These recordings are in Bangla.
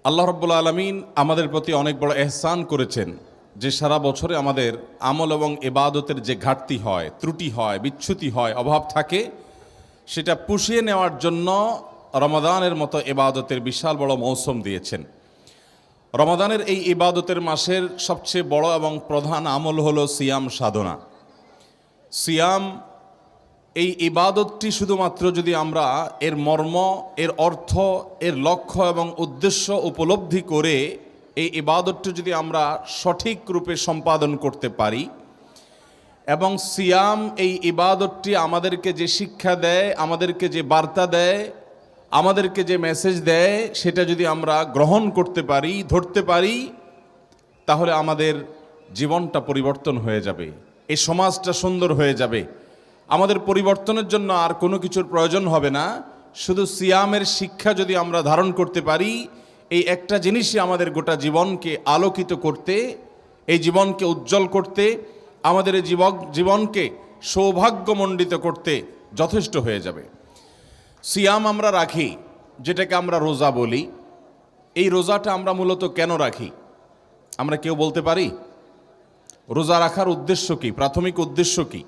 আল্লাহ রাব্বুল আলামিন আমাদের প্রতি অনেক বড় এহসান করেছেন যে সারা বছরে আমাদের আমল এবং ইবাদতের যে ঘাটতি হয়, ত্রুটি হয়, বিচ্যুতি হয়, অভাব থাকে, সেটা পুষিয়ে নেওয়ার জন্য রমাদানের মতো ইবাদতের বিশাল বড় মৌসুম দিয়েছেন। রমাদানের এই ইবাদতের মাসের সবচেয়ে বড় এবং প্রধান আমল হলো সিয়াম সাধনা। সিয়াম এই ইবাদতটি শুধুমাত্র যদি আমরা এর মর্ম, এর অর্থ, এর লক্ষ্য এবং উদ্দেশ্য উপলব্ধি করে এই ইবাদতটি যদি আমরা সঠিক রূপে সম্পাদন করতে পারি এবং সিয়াম এই ইবাদতটি আমাদেরকে যে শিক্ষা দেয়, আমাদেরকে যে বার্তা দেয়, আমাদেরকে যে মেসেজ দেয়, সেটা যদি আমরা গ্রহণ করতে পারি, ধরতে পারি, তাহলে আমাদের জীবনটা পরিবর্তন হয়ে যাবে, এই সমাজটা সুন্দর হয়ে যাবে। আমাদের পরিবর্তনের জন্য আর কোনো কিছুর প্রয়োজন হবে না। শুধু সিয়ামের শিক্ষা যদি আমরা ধারণ করতে পারি, এই একটা জিনিসই আমাদের গোটা জীবনকে আলোকিত করতে, এই জীবনকে উজ্জ্বল করতে, আমাদের এই জীবনকে সৌভাগ্যমণ্ডিত করতে যথেষ্ট হয়ে যাবে। সিয়াম আমরা রাখি, যেটাকে আমরা রোজা বলি। এই রোজাটা আমরা মূলত কেন রাখি? আমরা কেউ বলতে পারি? রোজা রাখার উদ্দেশ্য কি? প্রাথমিক উদ্দেশ্য কি?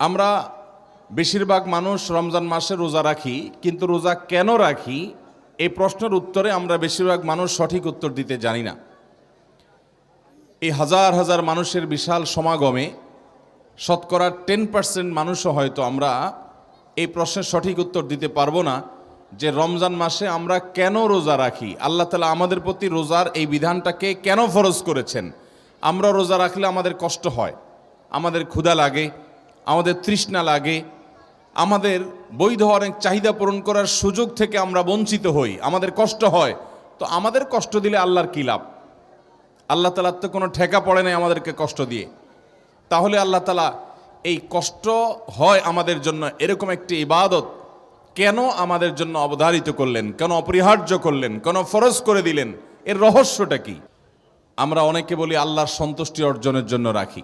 আমরা বেশিরভাগ মানুষ রমজান মাসে রোজা রাখি, কিন্তু রোজা কেন রাখি এই প্রশ্নের উত্তরে আমরা বেশিরভাগ মানুষ সঠিক উত্তর দিতে জানি না। এই হাজার হাজার মানুষের বিশাল সমাগমে শতকরা 10% মানুষও হয়তো আমরা এই প্রশ্নের সঠিক উত্তর দিতে পারবো না যে রমজান মাসে আমরা কেন রোজা রাখি, আল্লাহ তাআলা আমাদের প্রতি রোজার এই বিধানটাকে কেন ফরজ করেছেন। আমরা রোজা রাখলে আমাদের কষ্ট হয়, আমাদের ক্ষুধা লাগে, আমাদের তৃষ্ণা লাগে, আমাদের বৈধ অনেক চাহিদা পূরণ করার সুযোগ থেকে আমরা বঞ্চিত হই, আমাদের কষ্ট হয়। তো আমাদের কষ্ট দিলে আল্লাহর কী লাভ? আল্লাহ তাআলার তো কোনো ঠেকা পড়ে নাই আমাদেরকে কষ্ট দিয়ে। তাহলে আল্লাহ তাআলা এই কষ্ট হয় আমাদের জন্য এরকম একটি ইবাদত কেন আমাদের জন্য অবধারিত করলেন, কেন অপরিহার্য করলেন, কেন ফরজ করে দিলেন? এর রহস্যটা কি? আমরা অনেকে বলি আল্লাহর সন্তুষ্টি অর্জনের জন্য রাখি,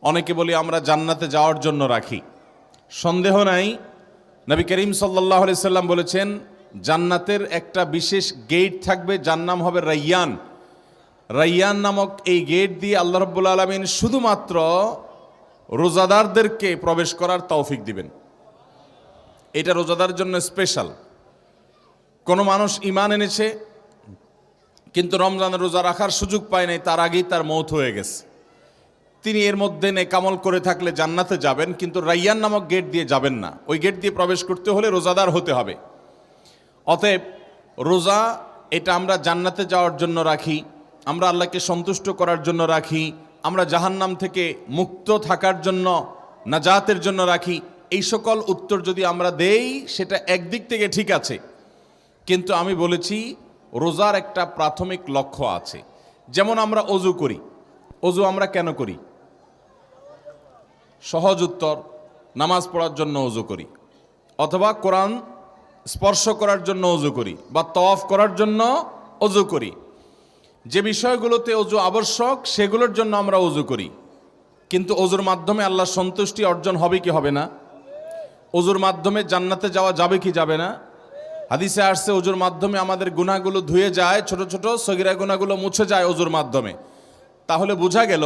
অনেকে বলি আমরা জান্নাতে যাওয়ার জন্য রাখি। সন্দেহ নাই, নবী করিম সাল্লাল্লাহু আলাইহি সাল্লাম বলেছেন জান্নাতের একটা বিশেষ গেট থাকবে, যার নাম হবে রাইয়ান। রাইয়ান নামক এই গেট দিয়ে আল্লাহ রাব্বুল আলামিন শুধুমাত্র রোজাদারদেরকে প্রবেশ করার তৌফিক দিবেন। এটা রোজাদার জন্য স্পেশাল। কোনো মানুষ ঈমান এনেছে কিন্তু রমজানের রোজা রাখার সুযোগ পায় নাই, তার আগেই তার মওত হয়ে গেছে, তিনি এর মধ্যে নেকামল করে থাকলে জান্নাতে যাবেন, কিন্তু রাইয়ান নামক গেট দিয়ে যাবেন না। ওই গেট দিয়ে প্রবেশ করতে হলে রোজাদার হতে হবে। অতএব রোজা এটা আমরা জান্নাতে যাওয়ার জন্য রাখি, আমরা আল্লাহকে সন্তুষ্ট করার জন্য রাখি, আমরা জাহান্নাম থেকে মুক্ত থাকার জন্য, নাজাতের জন্য রাখি। এই সকল উত্তর যদি আমরা দেই সেটা একদিক থেকে ঠিক আছে, কিন্তু আমি বলেছি রোজার একটা প্রাথমিক লক্ষ্য আছে। যেমন আমরা অজু করি, অজু আমরা কেন করি? সহজ উত্তর, নামাজ পড়ার জন্য অজু করি, অথবা কোরআন স্পর্শ করার জন্য অজু করি, বা তওয়াফ করার জন্য অজু করি। যে বিষয়গুলোতে অজু আবশ্যক সেগুলোর জন্য আমরা অজু করি। কিন্তু অজুর মাধ্যমে আল্লাহর সন্তুষ্টি অর্জন হবে কি হবে না? অজুর মাধ্যমে জান্নাতে যাওয়া যাবে কি যাবে না? হাদিসে আসছে অজুর মাধ্যমে আমাদের গুনাহগুলো ধুয়ে যায়, ছোট ছোট সগীরা গুনাহগুলো মুছে যায় অজুর মাধ্যমে। তাহলে বোঝা গেল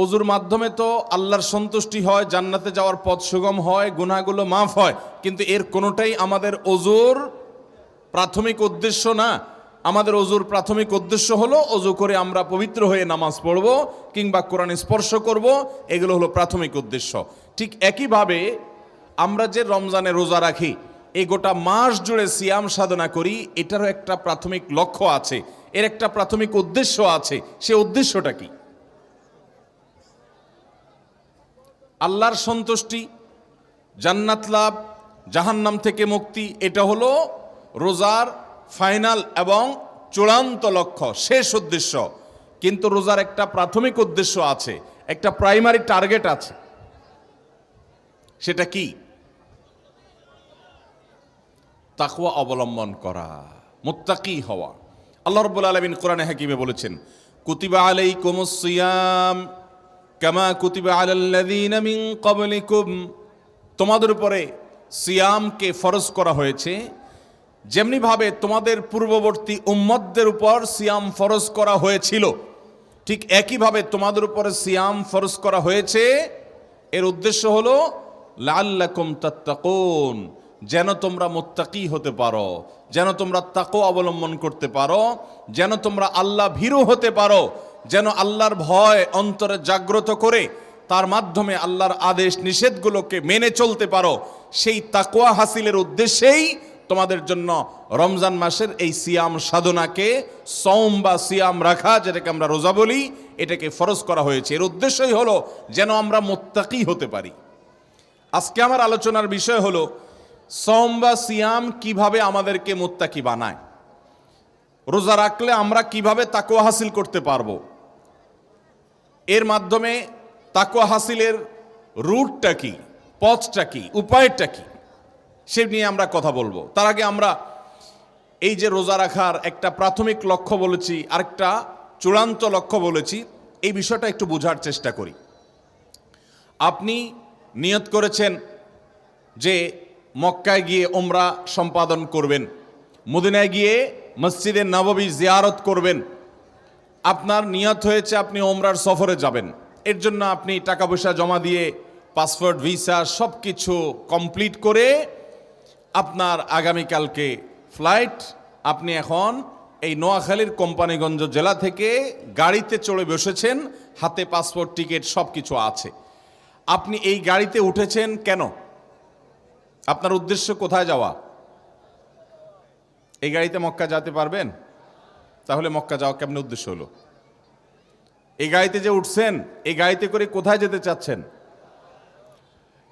অজুর মাধ্যমে তো আল্লাহর সন্তুষ্টি হয়, জান্নাতে যাওয়ার পথ সুগম হয়, গুনাহগুলো মাফ হয়, কিন্তু এর কোনোটাই আমাদের অজুর প্রাথমিক উদ্দেশ্য না। আমাদের অজুর প্রাথমিক উদ্দেশ্য হলো অজু করে আমরা পবিত্র হয়ে নামাজ পড়ব কিংবা কোরআন স্পর্শ করব, এগুলো হলো প্রাথমিক উদ্দেশ্য। ঠিক একইভাবে আমরা যে রমজানে রোজা রাখি, এই গোটা মাস জুড়ে সিয়াম সাধনা করি, এটারও একটা প্রাথমিক লক্ষ্য আছে, এর একটা প্রাথমিক উদ্দেশ্য আছে। সে উদ্দেশ্যটা কি? আল্লাহর সন্তুষ্টি, জান্নাত লাভ, জাহান্নাম থেকে মুক্তি, এটা হলো রোজার ফাইনাল এবং চূড়ান্ত লক্ষ্য, শেষ উদ্দেশ্য। কিন্তু রোজার একটা প্রাথমিক উদ্দেশ্য আছে, একটা প্রাইমারি টার্গেট আছে। সেটা কি? তাকওয়া অবলম্বন করা, মুত্তাকি হওয়া। আল্লাহ রাব্বুল আলামিন কোরআনে হাকিমে বলেছেন, কুতিবা আলাইকুমুস সিয়াম কামা কুতিবা আলাল্লাযীনা মিন ক্বাবলিকুম, তোমাদের উপরে সিয়ামকে ফরজ করা হয়েছে যেমনিভাবে তোমাদের পূর্ববর্তী উম্মতদের উপর সিয়াম ফরজ করা হয়েছিল, ঠিক একইভাবে তোমাদের উপরে সিয়াম ফরজ করা হয়েছে। এর উদ্দেশ্য হলো লাআল্লাকুম তাত্তাকুন, যেন তোমরা মুত্তাকি হতে পারো, যেন তোমরা তাকওয়া অবলম্বন করতে পারো, যেন তোমরা আল্লাহ ভীরু হতে পারো, যেন আল্লাহর ভয় অন্তরে জাগ্রত করে তার মাধ্যমে আল্লাহর আদেশ নিষেধগুলোকে মেনে চলতে পারো। সেই তাকওয়া হাসিলের উদ্দেশ্যেই তোমাদের জন্য রমজান মাসের এই সিয়াম সাধনাকে, সওম বা সিয়াম রাখা, যেটাকে আমরা রোজা বলি, এটাকে ফরজ করা হয়েছে। এর উদ্দেশ্যই হলো যেন আমরা মুত্তাকি হতে পারি। আজকে আমার আলোচনার বিষয় হলো সওম বা সিয়াম কিভাবে আমাদেরকে মুত্তাকি বানায়, রোজা রাখলে আমরা কিভাবে তাকওয়া হাসিল করতে পারবো, এর মাধ্যমে তাকওয়া হাসিলের রুটটা কি, পথটা কি, উপায়টা কি, সে নিয়ে আমরা কথা বলবো। তার আগে আমরা এই যে রোজা রাখার একটা প্রাথমিক লক্ষ্য বলেছি, আরেকটা চূড়ান্ত লক্ষ্য বলেছি, এই বিষয়টা একটু বোঝার চেষ্টা করি। আপনি নিয়ত করেছেন যে মক্কায় গিয়ে উমরা সম্পাদন করবেন, মদিনায় গিয়ে মসজিদে নববী জিয়ারত করবেন, আপনার নিয়ত হয়েছে আপনি উমরার সফরে যাবেন। এর জন্য আপনি টাকা পয়সা জমা দিয়ে পাসপোর্ট, ভিসা সব কিছু কমপ্লিট করে আপনার আগামীকালকে ফ্লাইট, আপনি এখন এই নোয়াখালীর কোম্পানিগঞ্জ জেলা থেকে গাড়িতে চড়ে বসেছেন, হাতে পাসপোর্ট, টিকিট সব কিছু আছে। আপনি এই গাড়িতে উঠেছেন কেন? আপনার উদ্দেশ্য কোথায় যাওয়া? এই গাড়িতে মক্কা যেতে পারবেন? তাহলে মক্কা যাওয়া কেমন উদ্দেশ্য হলো? এই গাড়িতে যে উঠছেন, এই গাড়িতে করে কোথায় যেতে চাচ্ছেন?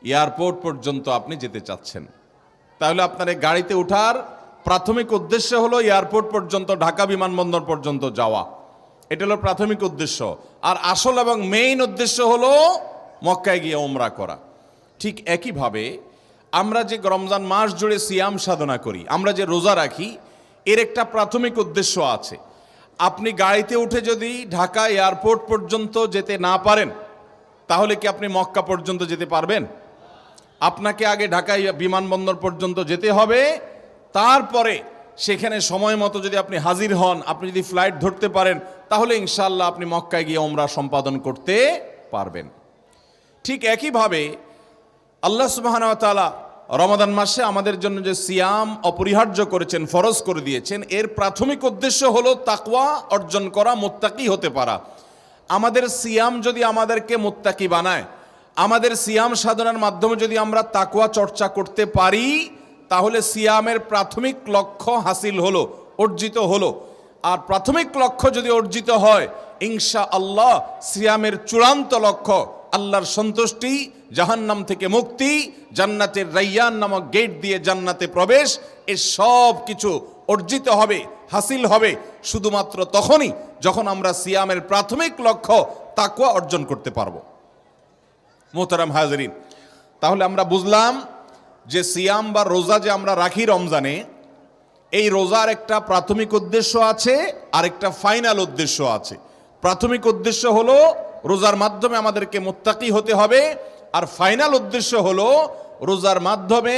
এয়ারপোর্ট পর্যন্ত আপনি যেতে চাচ্ছেন। তাহলে আপনার এই গাড়িতে ওঠার প্রাথমিক উদ্দেশ্য হলো এয়ারপোর্ট পর্যন্ত, ঢাকা বিমানবন্দর পর্যন্ত যাওয়া। এটা হলো প্রাথমিক উদ্দেশ্য। আর আসল এবং মেইন উদ্দেশ্য হলো মক্কায় গিয়ে উমরা করা। ঠিক একইভাবে আমরা যে রমজান মাস জুড়ে সিয়াম সাধনা করি, আমরা যে রোজা রাখি, এর একটা প্রাথমিক উদ্দেশ্য আছে। আপনি গাড়িতে উঠে যদি ঢাকা এয়ারপোর্ট পর্যন্ত যেতে না পারেন, তাহলে কি আপনি মক্কা পর্যন্ত যেতে পারবেন? আপনাকে আগে ঢাকা বিমানবন্দর পর্যন্ত যেতে হবে, তারপরে সেখানে সময় মতো যদি আপনি হাজির হন, আপনি যদি ফ্লাইট ধরতে পারেন, তাহলে ইনশাআল্লাহ আপনি মক্কায় গিয়ে উমরা সম্পাদন করতে পারবেন। ঠিক একইভাবে আল্লাহ সুবহানাহু ওয়া তাআলা রমাদান মাসে আমাদের জন্য যে সিয়াম অপরিহার্য করেছেন, ফরজ করে দিয়েছেন, এর প্রাথমিক উদ্দেশ্য হলো তাকওয়া অর্জন করা, মুত্তাকি হতে পারা। আমাদের সিয়াম যদি আমাদেরকে মুত্তাকি বানায়, আমাদের সিয়াম সাধনার মাধ্যমে যদি আমরা তাকওয়া চর্চা করতে পারি, তাহলে সিয়ামের প্রাথমিক লক্ষ্য হাসিল হলো, অর্জিত হলো। আর প্রাথমিক লক্ষ্য যদি অর্জিত হয়, ইনশাআল্লাহ সিয়ামের চূড়ান্ত লক্ষ্য আল্লাহর সন্তুষ্টি, জাহান্নাম থেকে মুক্তি, জান্নাতের রাইয়ান নামক গেট দিয়ে জান্নাতে প্রবেশ, এ সব কিছু অর্জিত হবে, হাসিল হবে শুধুমাত্র তখনই যখন আমরা সিয়ামের প্রাথমিক লক্ষ্য তাকওয়া অর্জন করতে পারবো। মোহতারাম হাজরিন, তাহলে আমরা বুঝলাম যে সিয়াম বা রোজা যে আমরা রাখি রমজানে, এই রোজার একটা প্রাথমিক উদ্দেশ্য আছে, আর একটা ফাইনাল উদ্দেশ্য আছে। প্রাথমিক উদ্দেশ্য হলো রোজার মাধ্যমে আমাদেরকে মুত্তাকি হতে হবে, আর ফাইনাল উদ্দেশ্য হলো রোজার মাধ্যমে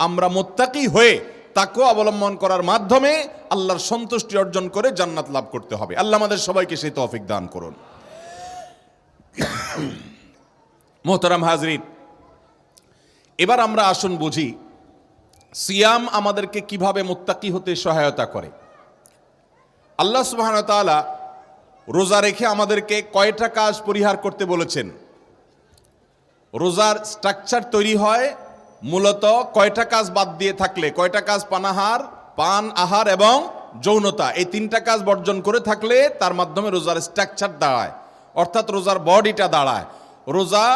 আমরা মুত্তাকি হয়ে তাকওয়া অবলম্বন করার মাধ্যমে আল্লাহর সন্তুষ্টি অর্জন করে জান্নাত লাভ করতে হবে। আল্লাহ আমাদের সবাইকে সেই তৌফিক দান করুন। মোহতারাম হাজরিন, এবার আমরা আসুন বুঝি সিয়াম আমাদেরকে কিভাবে মুত্তাকি হতে সহায়তা করে। আল্লাহ সুবহানাহু ওয়া তাআলা রোজা রেখে আমাদেরকে কয়টা কাজ পরিহার করতে বলেছেন? রোজার স্ট্রাকচার তৈরি হয় মূলত কয়টা কাজ বাদ দিয়ে থাকলে, কয়টা কাজ পান, আহার এবং যৌনতা, এই তিনটা কাজ বর্জন করে থাকলে তার মাধ্যমে রোজার স্ট্রাকচার দাঁড়ায়, অর্থাৎ রোজার বডিটা দাঁড়ায়। রোজা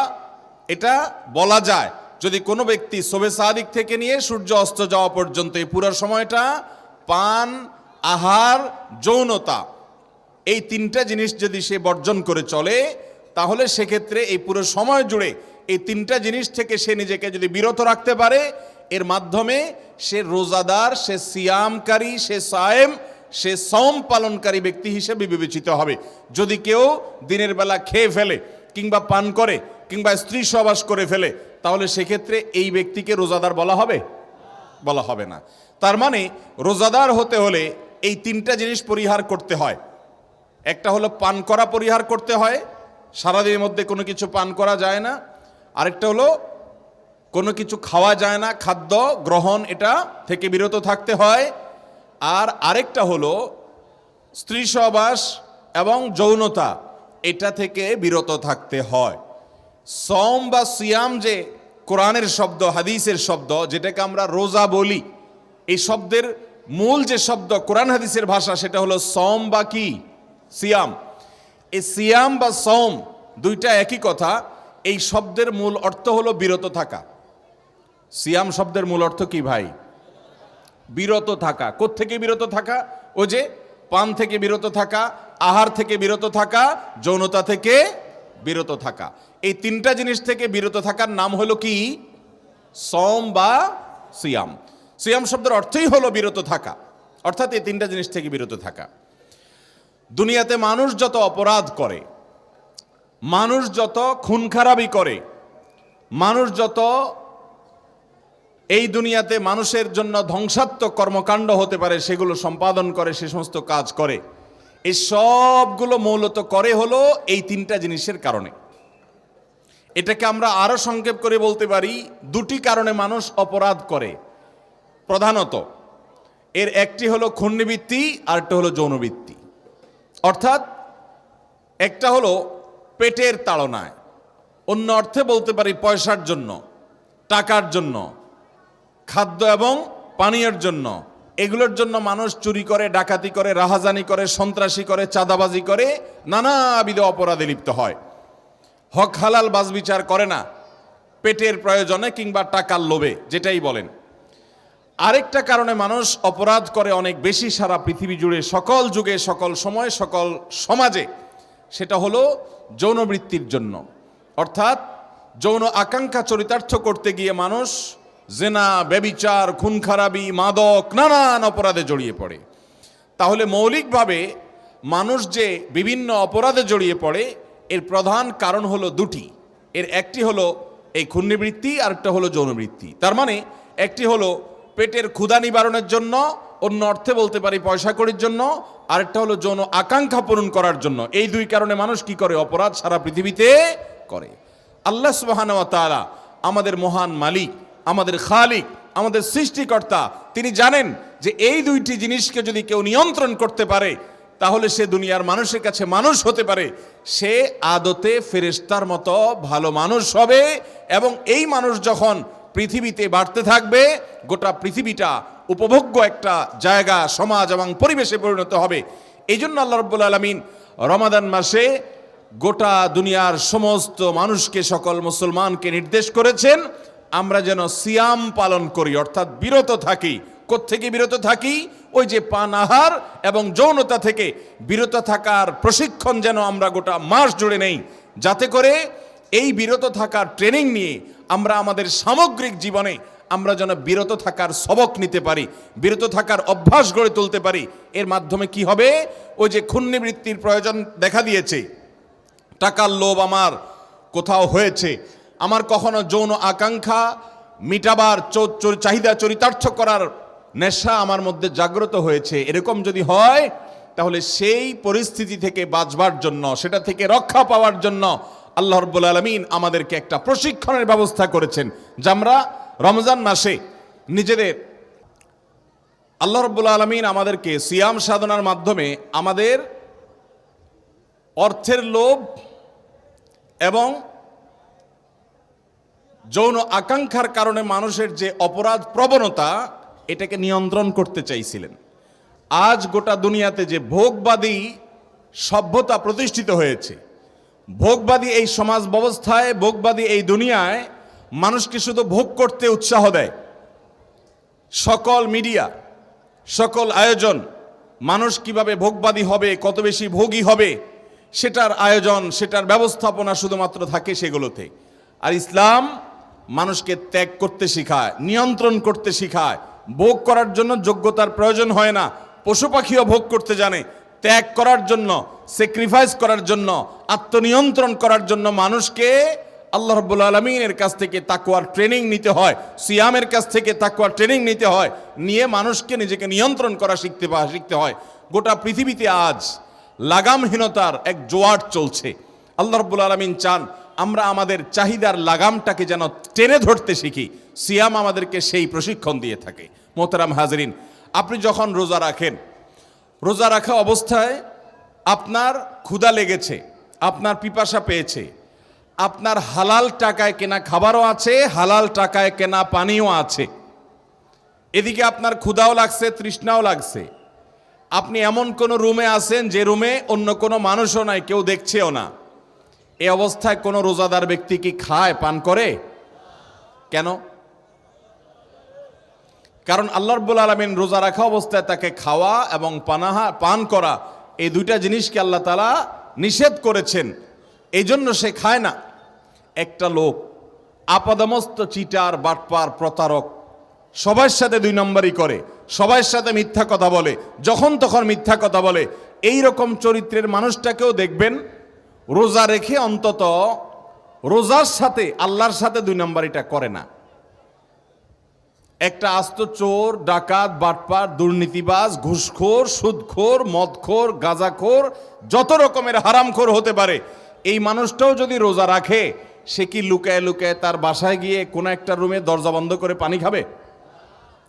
এটা বলা যায় যদি কোনো ব্যক্তি শবে সাদিক থেকে নিয়ে সূর্য অস্ত যাওয়া পর্যন্ত এই পুরো সময়টা পান, আহার, যৌনতা, এই তিনটা জিনিস যদি সে বর্জন করে চলে, তাহলে সেক্ষেত্রে এই পুরো সময় জুড়ে এই তিনটা জিনিস থেকে সে নিজেকে যদি বিরত রাখতে পারে, এর মাধ্যমে সে রোজাদার, সে সিয়ামকারী, সে সায়েম, সে সওম পালনকারী ব্যক্তি হিসেবে বিবেচিত হবে। যদি কেউ দিনের বেলা খেয়ে ফেলে কিংবা পান করে কিংবা স্ত্রী সহবাস করে ফেলে, তাহলে সেক্ষেত্রে এই ব্যক্তিকে রোজাদার বলা হবে? বলা হবে না। তার মানে রোজাদার হতে হলে এই তিনটা জিনিস পরিহার করতে হয়। একটা হলো পান করা পরিহার করতে হয়, সারাদিনের মধ্যে কোনো কিছু পান করা যায় না। আরেকটা হলো কোনো কিছু খাওয়া যায় না, খাদ্য গ্রহণ এটা থেকে বিরত থাকতে হয়। আর আরেকটা হলো স্ত্রী সহবাস এবং যৌনতা, এটা থেকে বিরত থাকতে হয়। সওম বা সিয়াম যে কোরআনের শব্দ, হাদিসের শব্দ, যেটাকে আমরা রোজা বলি, এই শব্দের মূল যে শব্দ কোরআন হাদিসের ভাষা সেটা হলো সওম বা কি সিয়াম। এই সিয়াম বা সওম দুইটা একই কথা। এই শব্দের মূল অর্থ হলো বিরত থাকা। সিয়াম শব্দের মূল অর্থ কি ভাই? বিরত থাকা। কোত্থেকে বিরত থাকা? ও যে পান থেকে বিরত থাকা, আহার থেকে বিরত থাকা, যৌনতা থেকে বিরত থাকা। এই তিনটা জিনিস থেকে বিরত থাকার নাম হলো কি? সওম বা সিয়াম। সিয়াম শব্দের অর্থই হলো বিরত থাকা, অর্থাৎ এই তিনটা জিনিস থেকে বিরত থাকা। দুনিয়াতে মানুষ যত অপরাধ করে, মানুষ যত খুন খারাপি করে, মানুষ যত এই দুনিয়াতে মানুষের জন্য ধ্বংসাত্মক কর্মকাণ্ড হতে পারে সেগুলো সম্পাদন করে, সে সমস্ত কাজ করে, এই সবগুলো মূলত করে হলো এই তিনটা জিনিসের কারণে। এটাকে আমরা আরো সংক্ষেপ করে বলতে পারি, দুটি কারণে মানুষ অপরাধ করে প্রধানত। এর একটি হলো খুন্নিবৃত্তি, আর একটা হলো যৌনবৃত্তি। অর্থাৎ একটা হলো পেটের তাড়নায়, অন্য অর্থে বলতে পারি পয়সার জন্য, টাকার জন্য, খাদ্য এবং পানীয়ের জন্য। এগুলোর জন্য মানুষ চুরি করে, ডাকাতি করে, রাহাজানি করে, সন্ত্রাসী করে, চাঁদাবাজি করে, নানাবিধ অপরাধে লিপ্ত হয়। হক হালাল বাজবিচার করে না, পেটের প্রয়োজনে কিংবা টাকার লোভে, যেটাই বলেন। আরেকটা কারণে মানুষ অপরাধ করে অনেক বেশি সারা পৃথিবী জুড়ে, সকল যুগে, সকল সময়, সকল সমাজে, সেটা হলো যৌনবৃত্তির জন্য। অর্থাৎ যৌন আকাঙ্ক্ষা চরিতার্থ করতে গিয়ে মানুষ জেনা, ব্যভিচার, খুন খারাপি, মাদক, নানান অপরাধে জড়িয়ে পড়ে। তাহলে মৌলিকভাবে মানুষ যে বিভিন্ন অপরাধে জড়িয়ে পড়ে এর প্রধান কারণ হলো দুটি। এর একটি হলো এই খুন্নিবৃত্তি, আর একটা হলো যৌনবৃত্তি। তার মানে একটি হলো পেটের ক্ষুধা নিবারণের জন্য, অন্য অর্থে বলতে পারি পয়সা কড়ির জন্য, আরেকটা হলো যৌন আকাঙ্ক্ষা পূরণ করার জন্য। এই দুই কারণে মানুষ কি করে? অপরাধ সারা পৃথিবীতে করে। আল্লাহ সুবহানাহু ওয়া তাআলা আমাদের মহান মালিক, আমাদের খালিক, আমাদের সৃষ্টিকর্তা, তিনি জানেন যে এই দুইটি জিনিসকে যদি কেউ নিয়ন্ত্রণ করতে পারে তাহলে সে দুনিয়ার মানুষের কাছে মানুষ হতে পারে, সে আদতে ফেরেশতার মতো ভালো মানুষ হবে। এবং এই মানুষ যখন পৃথিবীতে বাড়তে থাকবে, গোটা পৃথিবীটা উপভোগ্য একটা জায়গা, সমাজ এবং পরিবেশে পরিণত হবে। এই জন্য আল্লাহ রাব্বুল আলামিন রমাদান মাসে গোটা দুনিয়ার সমস্ত মানুষকে, সকল মুসলমানকে নির্দেশ করেছেন আমরা যেন সিয়াম পালন করি, অর্থাৎ বিরত থাকি। কোত্থেকে বিরত থাকি? ওই যে পান, আহার এবং যৌনতা থেকে বিরত থাকার প্রশিক্ষণ যেন আমরা গোটা মাস জুড়ে নেই, যাতে করে এই বিরত থাকার ট্রেনিং নিয়ে আমরা আমাদের সামগ্রিক জীবনে আমরা যেন বিরত থাকার সবক নিতে পারি, বিরত থাকার অভ্যাস গড়ে তুলতে পারি। এর মাধ্যমে কি হবে? ওই যে খুন্নিবৃত্তির প্রয়োজন দেখা দিয়েছে, টাকার লোভ আমার কোথাও হয়েছে, আমার কখনো যৌন আকাঙ্ক্ষা মিটাবার চাহিদা চরিতার্থ করার নেশা আমার মধ্যে জাগ্রত হয়েছে, এরকম যদি হয় তাহলে সেই পরিস্থিতি থেকে বাঁচবার জন্য, সেটা থেকে রক্ষা পাওয়ার জন্য আল্লাহ রাব্বুল আলামিন আমাদেরকে একটা প্রশিক্ষণের ব্যবস্থা করেছেন, যা আমরা রমজান মাসে নিজেদের, আল্লাহ রাব্বুল আলামিন আমাদেরকে সিয়াম সাধনার মাধ্যমে আমাদের অর্থের লোভ এবং যৌন আকাঙ্ক্ষার কারণে মানুষের যে অপরাধ প্রবণতা, এটাকে নিয়ন্ত্রণ করতে চাইছিলেন। আজ গোটা দুনিয়াতে যে ভোগবাদী সভ্যতা প্রতিষ্ঠিত হয়েছে, ভোগবাদী এই সমাজ ব্যবস্থায়, ভোগবাদী এই দুনিয়ায় মানুষকে শুধু ভোগ করতে উৎসাহ দেয়। সকল মিডিয়া, সকল আয়োজন, মানুষ কিভাবে ভোগবাদী হবে, কত বেশি ভোগী হবে, সেটার আয়োজন, সেটার ব্যবস্থাপনা শুধুমাত্র থাকে সেগুলোতে। আর ইসলাম মানুষকে ত্যাগ করতে শেখায়, নিয়ন্ত্রণ করতে শেখায়। ভোগ করার জন্য যোগ্যতার প্রয়োজন হয় না, পশু পাখিও ভোগ করতে জানে। ত্যাগ করার জন্য, স্যাক্রিফাইস করার জন্য, আত্মনিয়ন্ত্রণ করার জন্য মানুষকে আল্লাহ রাব্বুল আলামিনের কাছ থেকে তাকওয়ার ট্রেনিং নিতে হয়, সিয়ামের কাছ থেকে তাকওয়ার ট্রেনিং নিতে হয়, নিয়ে মানুষকে নিজেকে নিয়ন্ত্রণ করা শিখতে হয়। গোটা পৃথিবীতে আজ লাগামহীনতার এক জোয়ার চলছে। আল্লাহ রাব্বুল আলামিন চান আমরা আমাদের চাহিদার লাগামটাকে যেন টেনে ধরতে শিখি। সিয়াম আমাদেরকে সেই প্রশিক্ষণ দিয়ে থাকে। মোহতারাম হাজরিন, আপনি যখন রোজা রাখেন, রোজা রাখা অবস্থায় আপনার ক্ষুধা লেগেছে, আপনার পিপাসা পেয়েছে, আপনার হালাল টাকায় কেনা খাবারও আছে, হালাল টাকায় কেনা পানিও আছে, এদিকে আপনার ক্ষুধাও লাগছে, তৃষ্ণাও লাগছে। আপনি এমন কোনো রুমে আছেন যে রুমে অন্য কোনো মানুষও নাই, কেউ দেখছেও না। এই অবস্থায় কোনো রোজাদার ব্যক্তি কি খায়, পান করে? কেন? কারণ আল্লাহ রাব্বুল আলামিন রোজা রাখা অবস্থায় তাকে খাওয়া এবং পান করা, এই দুইটা জিনিসকে আল্লাহ তাআলা নিষেধ করেছেন, এই জন্য সে খায় না। একটা লোক আপাদমস্ত চিটার, বাটপার, প্রতারক, সবার সাথে দুই নম্বরই করে, সবার সাথে মিথ্যা কথা বলে, যখন তখন মিথ্যা কথা বলে, এই রকম চরিত্রের মানুষটাকেও দেখবেন রোজা রেখে অন্তত রোজার সাথে আল্লাহর সাথে দুই নম্বরিটা করে না। একটা আস্ত চোর, ডাকাত, বাটপার, দুর্নীতিবাজ, ঘুষখোর, সুদখোর, মদখোর, গাঁজাখোর, যত রকমের হারামখোর হতে পারে, এই মানুষটাও যদি রোজা রাখে, সে কি লুকায় লুকায় তার বাসায় গিয়ে কোনো একটা রুমে দরজা বন্ধ করে পানি খাবে,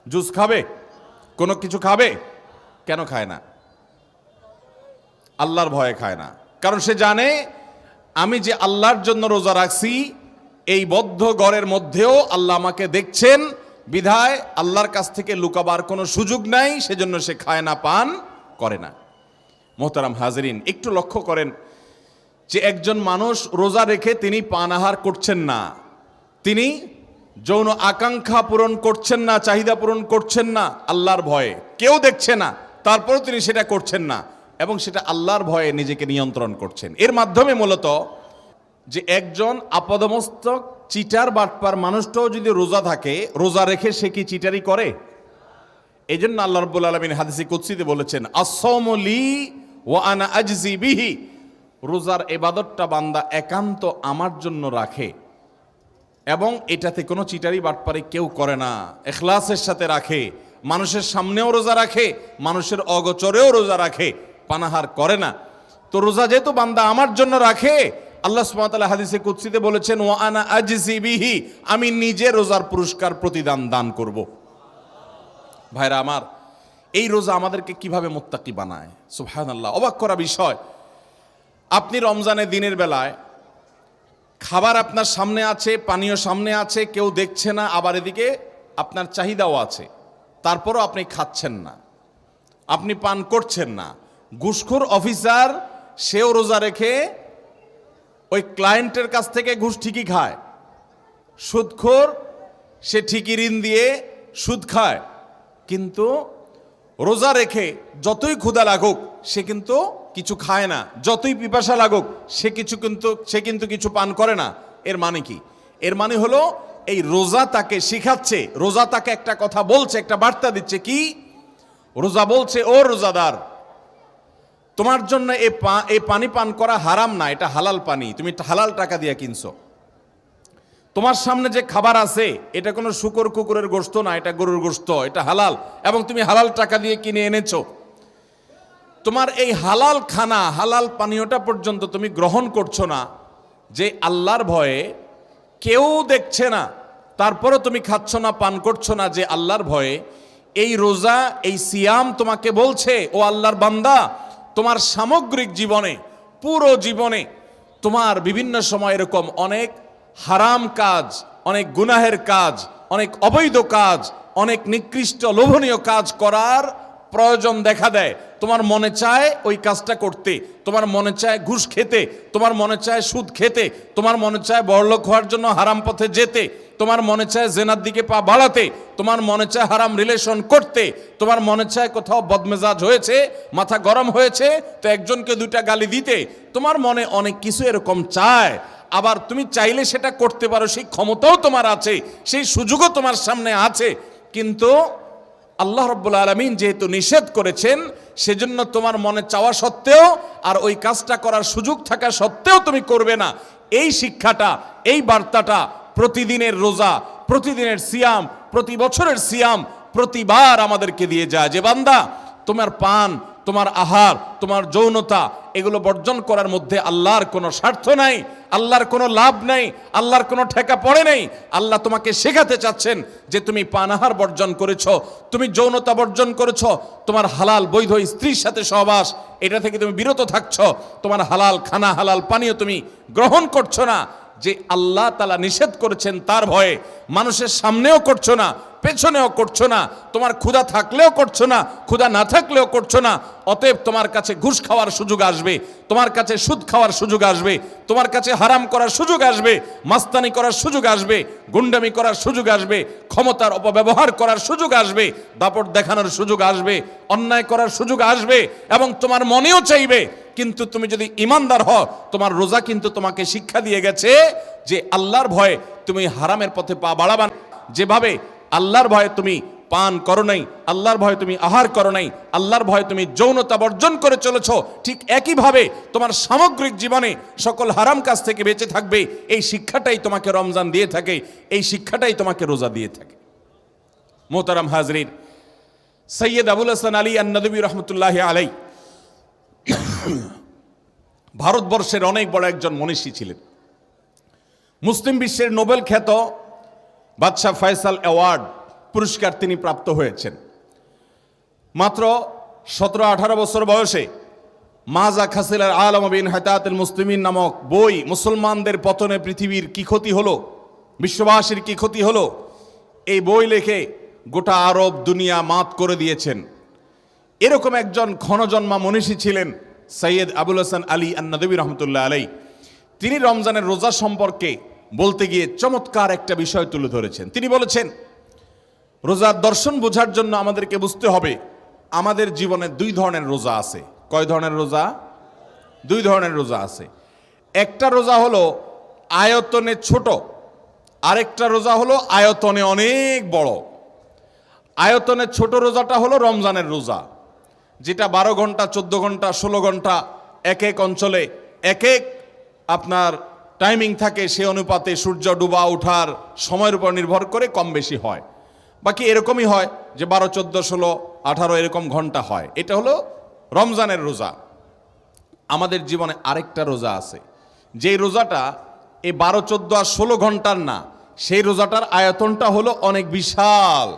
জুস খাবে, কোনো কিছু খাবে? কেন খায় না? আল্লাহর ভয়ে খায় না। কারণ সে জানে আমি যে আল্লাহর জন্য রোজা রাখছি, এই বদ্ধ ঘরের মধ্যেও আল্লাহ আমাকে দেখছেন, বিধায় আল্লাহর কাছ থেকে লুকাবার কোনো সুযোগ নাই, সেজন্য সে খায় না, পান করে না। মোহতারাম হাজরিন, একটু লক্ষ্য করেন যে একজন মানুষ রোজা রেখে তিনি পান আহার করছেন না, তিনি যৌন আকাঙ্ক্ষা পূরণ করছেন না, চাহিদা পূরণ করছেন না, আল্লাহর ভয়ে, কেউ দেখছে না, তারপরেও তিনি সেটা করছেন না, এবং সেটা আল্লাহর ভয়ে নিজেকে নিয়ন্ত্রণ করছেন। এর মাধ্যমে মূলত যে একজন আপাদমস্তক চিটার, বাটপার মানুষটাও যদি রোজা থাকে, রোজা রেখে সে কি চিটারি করে? এই জন্য আল্লাহ রাব্বুল আলামিন হাদিসে কুদসিতে বলেছেন, আস-সাওমু লি ওয়া আনা আজজি বিহি, রোজার ইবাদতটা বান্দা একান্ত আমার জন্য রাখে এবং এটাতে কোনো চিটারি বাটপারি কেউ করে না, ইখলাসের সাথে রাখে, মানুষের সামনেও রোজা রাখে, মানুষের অগোচরেও রোজা রাখে, পানাহার করে না। তো রোজা যেহেতু বান্দা আমার জন্য রাখে, আল্লাহ সুবহানাহু ওয়া তাআলা হাদিসে কুদসিতে বলেছেন, ওয়া আনা আজজি বিহি, আমি নিজে রোজার পুরস্কার প্রতিদান দান করব। ভাইরা আমার, এই রোজা আমাদেরকে কিভাবে মুত্তাকি বানায়, সুবহানাল্লাহ, অবাক করা বিষয়। আপনি রমজানের দিনের বেলায় খাবার আপনার সামনে আছে, পানীয় সামনে আছে, কেউ দেখছে না, আবার এদিকে আপনার চাহিদাও আছে, তারপরও আপনি খাচ্ছেন না, আপনি পান করছেন না। ঘুষখোর অফিসার, সেও রোজা রেখে ওই ক্লায়েন্টের কাছ থেকে ঘুষ ঠিকই খায়। সুদখোর, সে ঠিকই ঋণ দিয়ে সুদ খায়, কিন্তু রোজা রেখে যতই ক্ষুধা লাগুক সে কিন্তু কিছু খায় না, যতই পিপাসা লাগুক সে কিন্তু কিছু পান করে না। এর মানে কি? এর মানে হলো এই রোজা তাকে শিখাচ্ছে, রোজা তাকে একটা কথা বলছে, একটা বার্তা দিচ্ছে। কি? রোজা বলছে, ও রোজাদার, তোমার জন্য এই পানি পান করা হারাম না, এটা হালাল পানি, তুমি হালাল টাকা দিয়ে কিনছো। তোমার সামনে যে খাবার আছে এটা কোনো শূকর কুকুরের গোশত না, এটা গরুর গোশত, এটা হালাল, এবং তুমি হালাল টাকা দিয়ে কিনে এনেছো। তোমার এই হালাল খানা, হালাল পানীয়টা পর্যন্ত তুমি গ্রহণ করছো না, যে আল্লাহর ভয়ে, কেউ দেখছে না, তারপরও তুমি খাচ্ছ না, পান করছো না, যে আল্লাহর ভয়ে। এই রোজা, এই সিয়াম তোমাকে বলছে, ও আল্লাহর বান্দা, তোমার সামগ্রিক জীবনে, পুরো জীবনে তোমার বিভিন্ন সময় এরকম অনেক হারাম কাজ, অনেক গুনাহের কাজ, অনেক অবৈধ কাজ, অনেক নিকৃষ্ট লোভনীয় কাজ করার প্রয়োজন দেখা দেয়। তোমার মনে চায় ওই কাজটা করতে, তোমার মনে চায় ঘুষ খেতে, তোমার মনে চায় সুদ খেতে, তোমার মনে চায় বড়লোক হওয়ার জন্য হারাম পথে যেতে, তোমার মনে চায় জেনার দিকে পা বাড়াতে, তোমার মনে চায় হারাম রিলেশন করতে, তোমার মনে চায় কোথাও বদমেজাজ হয়েছে, মাথা গরম হয়েছে, তো একজনকে দুইটা গালি দিতে, তোমার মনে অনেক কিছু এরকম চায়। আবার তুমি চাইলে সেটা করতে পারো, সেই ক্ষমতাও তোমার আছে, সেই সুযোগও তোমার সামনে আছে, কিন্তু আল্লাহ রাব্বুল আলামিন যেহেতু নিষেধ করেছেন, সেজন্য তোমার মনে চাওয়া সত্ত্বেও আর ওই কাজটা করার সুযোগ থাকা সত্ত্বেও তুমি করবে না। এই শিক্ষাটা, এই বার্তাটা প্রতিদিনের রোজা, প্রতিদিনের সিয়াম, প্রতি বছরের সিয়াম প্রতিবার আমাদেরকে দিয়ে যায় যে বান্দা, তোমার পান, তোমার আহার, তোমার যৌনতা এগুলো বর্জন করার মধ্যে আল্লাহর কোনো স্বার্থ নাই, আল্লাহর কোনো লাভ নাই, আল্লাহর কোনো ঠেকা পড়ে নেই। আল্লাহ তোমাকে শেখাতে চাচ্ছেন যে তুমি পান আহার বর্জন করেছো, তুমি যৌনতা বর্জন করেছো, তোমার হালাল বৈধ স্ত্রীর সাথে সহবাস এটা থেকে তুমি বিরত থাকছো, তোমার হালাল খানা হালাল পানীয় তুমি গ্রহণ করছো না, যে আল্লাহ তাআলা নিষেধ করেছেন তার ভয়ে মানুষের সামনেও করছো না, পেছনেও করছো না, তোমার ক্ষুধা থাকলেও করছো না, ক্ষুধা না থাকলেও করছো না। অতএব তোমার কাছে ঘুষ খাওয়ার সুযোগ আসবে, তোমার কাছে সুদ খাওয়ার সুযোগ আসবে, তোমার কাছে হারাম করার সুযোগ আসবে, মাস্তানি করার সুযোগ আসবে, গুন্ডামি করার সুযোগ আসবে, ক্ষমতার অপব্যবহার করার সুযোগ আসবে, দাপট দেখানোর সুযোগ আসবে, অন্যায় করার সুযোগ আসবে, এবং তোমার মনেও চাইবে। কিন্তু তুমি যদি ইমানদার হও, তোমার রোজা কিন্তু তোমাকে শিক্ষা দিয়ে গেছে যে আল্লাহর ভয়ে তুমি হারামের পথে পা বাড়াবা না। যেভাবে আল্লাহর ভয়ে তুমি পান করো নাই, আল্লাহর ভয়ে তুমি আহার করো নাই, আল্লাহর ভয়ে তুমি যৌনতা বর্জন করে চলেছ, ঠিক একইভাবে তোমার সামগ্রিক জীবনে সকল হারাম কাজ থেকে বেঁচে থাকবে। এই শিক্ষাটাই তোমাকে রমজান দিয়ে থাকে, এই শিক্ষাটাই তোমাকে রোজা দিয়ে থাকে। মোহতারাম হাজরিন, সৈয়দ আবুল হাসান আলী আন-নদভী রহমতুল্লাহ আলাই ভারতবর্ষের অনেক বড় একজন মনীষী ছিলেন। মুসলিম বিশ্বের নোবেল খ্যাত বাদশাহ ফয়সাল অ্যাওয়ার্ড পুরস্কার তিনি প্রাপ্ত হয়েছেন। মাত্র 17-18 বছর বয়সে মাজা খাসিলার আলম বিন হাতাতুল মুসলিমিন নামক বই, মুসলমানদের পতনে পৃথিবীর কি ক্ষতি হলো, বিশ্ববাসীর কি ক্ষতি হলো, এই বই লিখে গোটা আরব দুনিয়া মাত করে দিয়েছেন। এরকম একজন ক্ষণজন্মা মনীষী ছিলেন সৈয়দ আবুল হাসান আলী আন-নদভী রহমতুল্লাহ আলাই। তিনি রমজানের রোজা সম্পর্কে বলতে গিয়ে চমৎকার একটা বিষয় তুলে ধরেছেন। তিনি বলেছেন, রোজার দর্শন বোঝার জন্য আমাদেরকে বুঝতে হবে আমাদের জীবনে দুই ধরনের রোজা আছে। কয় ধরনের রোজা? দুই ধরনের রোজা আছে। একটা রোজা হলো আয়তনে ছোট, আরেকটা রোজা হলো আয়তনে অনেক বড়। আয়তনে ছোট রোজাটা হলো রমজানের রোজা, যেটা 12 ঘন্টা, 14 ঘন্টা, 16 ঘন্টা এক এক অঞ্চলে এক এক আপনার টাইমিং থাকে, সে অনুপাতে সূর্য ডুবা ওঠার সময়ের উপর নির্ভর করে কম বেশি হয়। বাকি এরকমই হয় যে 12, 14, 16, 18 এরকম ঘন্টা হয়। এটা হলো রমজানের রোজা। আমাদের জীবনে আরেকটা রোজা আছে, যেই রোজাটা এই 12, 14 আর 16 ঘন্টার না, সেই রোজাটার আয়তনটা হলো অনেক বিশাল।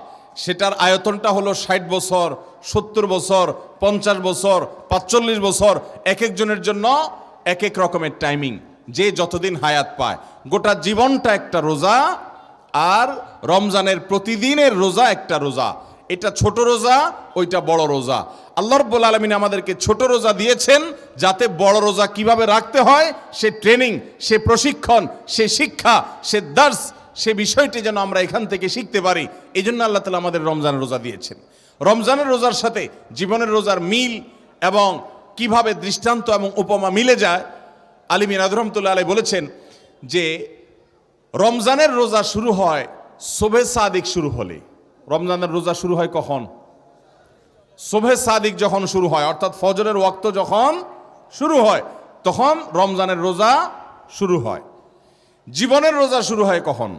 সেটার আয়তনটা হলো 60 বছর, 70 বছর, 50 বছর, 45 বছর, এক একজনের জন্য এক এক রকমের টাইমিং, যে যতদিন হায়াত পায়। গোটা জীবনটা একটা রোজা, আর রমজানের প্রতিদিনের রোজা একটা রোজা। এটা ছোট রোজা, ওইটা বড় রোজা। আল্লাহ রাব্বুল আলামিন আমাদেরকে ছোট রোজা দিয়েছেন যাতে বড় রোজা কিভাবে রাখতে হয় সে ট্রেনিং, সে প্রশিক্ষণ, সে শিক্ষা, সে দার্স, সে বিষয়টি যেন আমরা এখান থেকে শিখতে পারি। এই জন্য আল্লাহ তাআলা আমাদের রমজানের রোজা দিয়েছেন। রমজানের রোজার সাথে জীবনের রোজার মিল এবং কিভাবে দৃষ্টান্ত এবং উপমা মিলে যায়, আলী মিনাদ রহমতুল্লাহ আলাইহি বলেছেন যে রমজানের রোজা শুরু হয় সুবহে সাদিক শুরু হলে। রমজানের রোজা শুরু হয় কখন? সুবহে সাদিক যখন শুরু হয়, অর্থাৎ ফজরের ওয়াক্ত যখন শুরু হয়, তখন রমজানের রোজা শুরু হয়। জীবনের রোজা শুরু হয় কখন?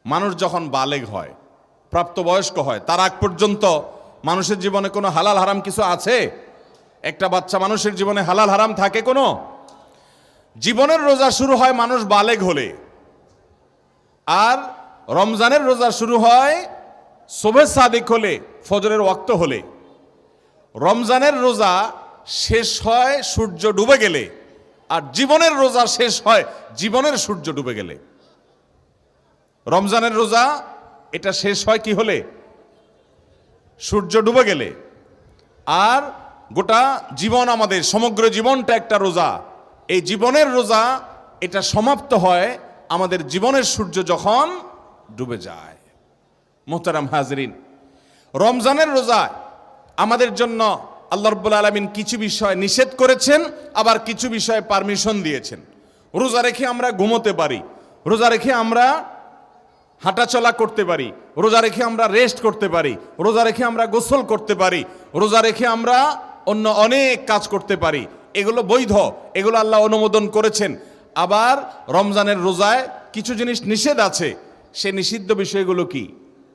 মানুষ যখন বালেগ হয়, প্রাপ্তবয়স্ক হয়, তার আগ পর্যন্ত মানুষের জীবনে কোনো হালাল হারাম কিছু আছে? একটা বাচ্চা মানুষের জীবনে হালাল হারাম থাকে কোনো? জীবনের রোজা শুরু হয় মানুষ বালেগ হলে, আর রমজানের রোজা শুরু হয় সুবহে সাদিক হলে, ফজরের ওয়াক্ত হলে। রমজানের রোজা শেষ হয় সূর্য ডুবে গেলে, আর জীবনের রোজা শেষ হয় জীবনের সূর্য ডুবে গেলে। রমজানের রোজা এটা শেষ হয় কি হলে? সূর্য ডুবে গেলে। আর গোটা জীবন, আমাদের সমগ্র জীবনটা একটা রোজা। এই জীবনের রোজা এটা সমাপ্ত হয় আমাদের জীবনের সূর্য যখন ডুবে যায়। মোহতারাম হাজরিন, রমজানের রোজা আমাদের জন্য আল্লাহ রাব্বুল আলামিন কিছু বিষয় নিষেধ করেছেন, আবার কিছু বিষয়ে পারমিশন দিয়েছেন। রোজা রেখে আমরা ঘুমোতে পারি, রোজা রেখে আমরা হাঁটাচলা করতে পারি, রোজা রেখে আমরা রেস্ট করতে পারি, রোজা রেখে আমরা গোসল করতে পারি, রোজা রেখে আমরা অন্য অনেক কাজ করতে পারি। এগুলো বৈধ, এগুলো আল্লাহ অনুমোদন করেছেন। আবার রমজানের রোজায় কিছু জিনিস নিষেধ আছে। সে নিষিদ্ধ বিষয়গুলো কি?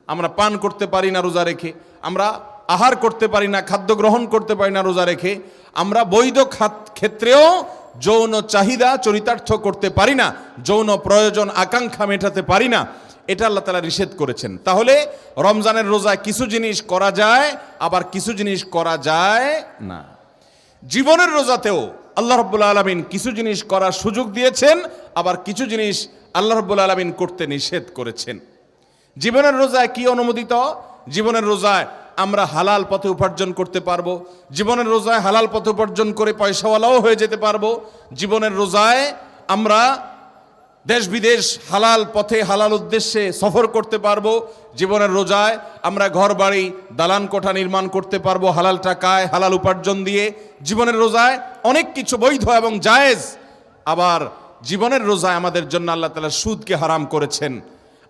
আমরা পান করতে পারি না রোজা রেখে, আমরা আহার করতে পারি না, খাদ্য গ্রহণ করতে পারি না রোজা রেখে, আমরা বৈধ ক্ষেত্রেও যৌন চাহিদা চরিতার্থ করতে পারি না, যৌন প্রয়োজন আকাঙ্ক্ষা মেটাতে পারি না। এটা আল্লাহ তাআলা নিষেধ করেছেন। তাহলে রমজানের রোজায় কিছু জিনিস করা যায়, আবার কিছু জিনিস করা যায় না। জীবনের রোজাতেও আল্লাহ রাব্বুল আলামিন কিছু জিনিস করার সুযোগ দিয়েছেন, আবার কিছু জিনিস আল্লাহ রাব্বুল আলামিন করতে নিষেধ করেছেন। জীবনের রোজায় কি অনুমোদিত? জীবনের রোজায় আমরা হালাল পথে উপার্জন করতে পারবো, জীবনের রোজায় হালাল পথে উপার্জন করে পয়সাওয়ালাও হয়ে যেতে পারবো, জীবনের রোজায় আমরা দেশ বিদেশ হালাল পথে হালাল উদ্দেশ্যে সফর করতে পারবো, জীবনের রোজায় আমরা ঘর বাড়ি দালান কোঠা নির্মাণ করতে পারবো হালাল টাকায় হালাল উপার্জন দিয়ে। জীবনের রোজায় অনেক কিছু বৈধ এবং জায়েজ। আবার জীবনের রোজায় আমাদের জন্য আল্লাহ তাআলা সুদকে হারাম করেছেন।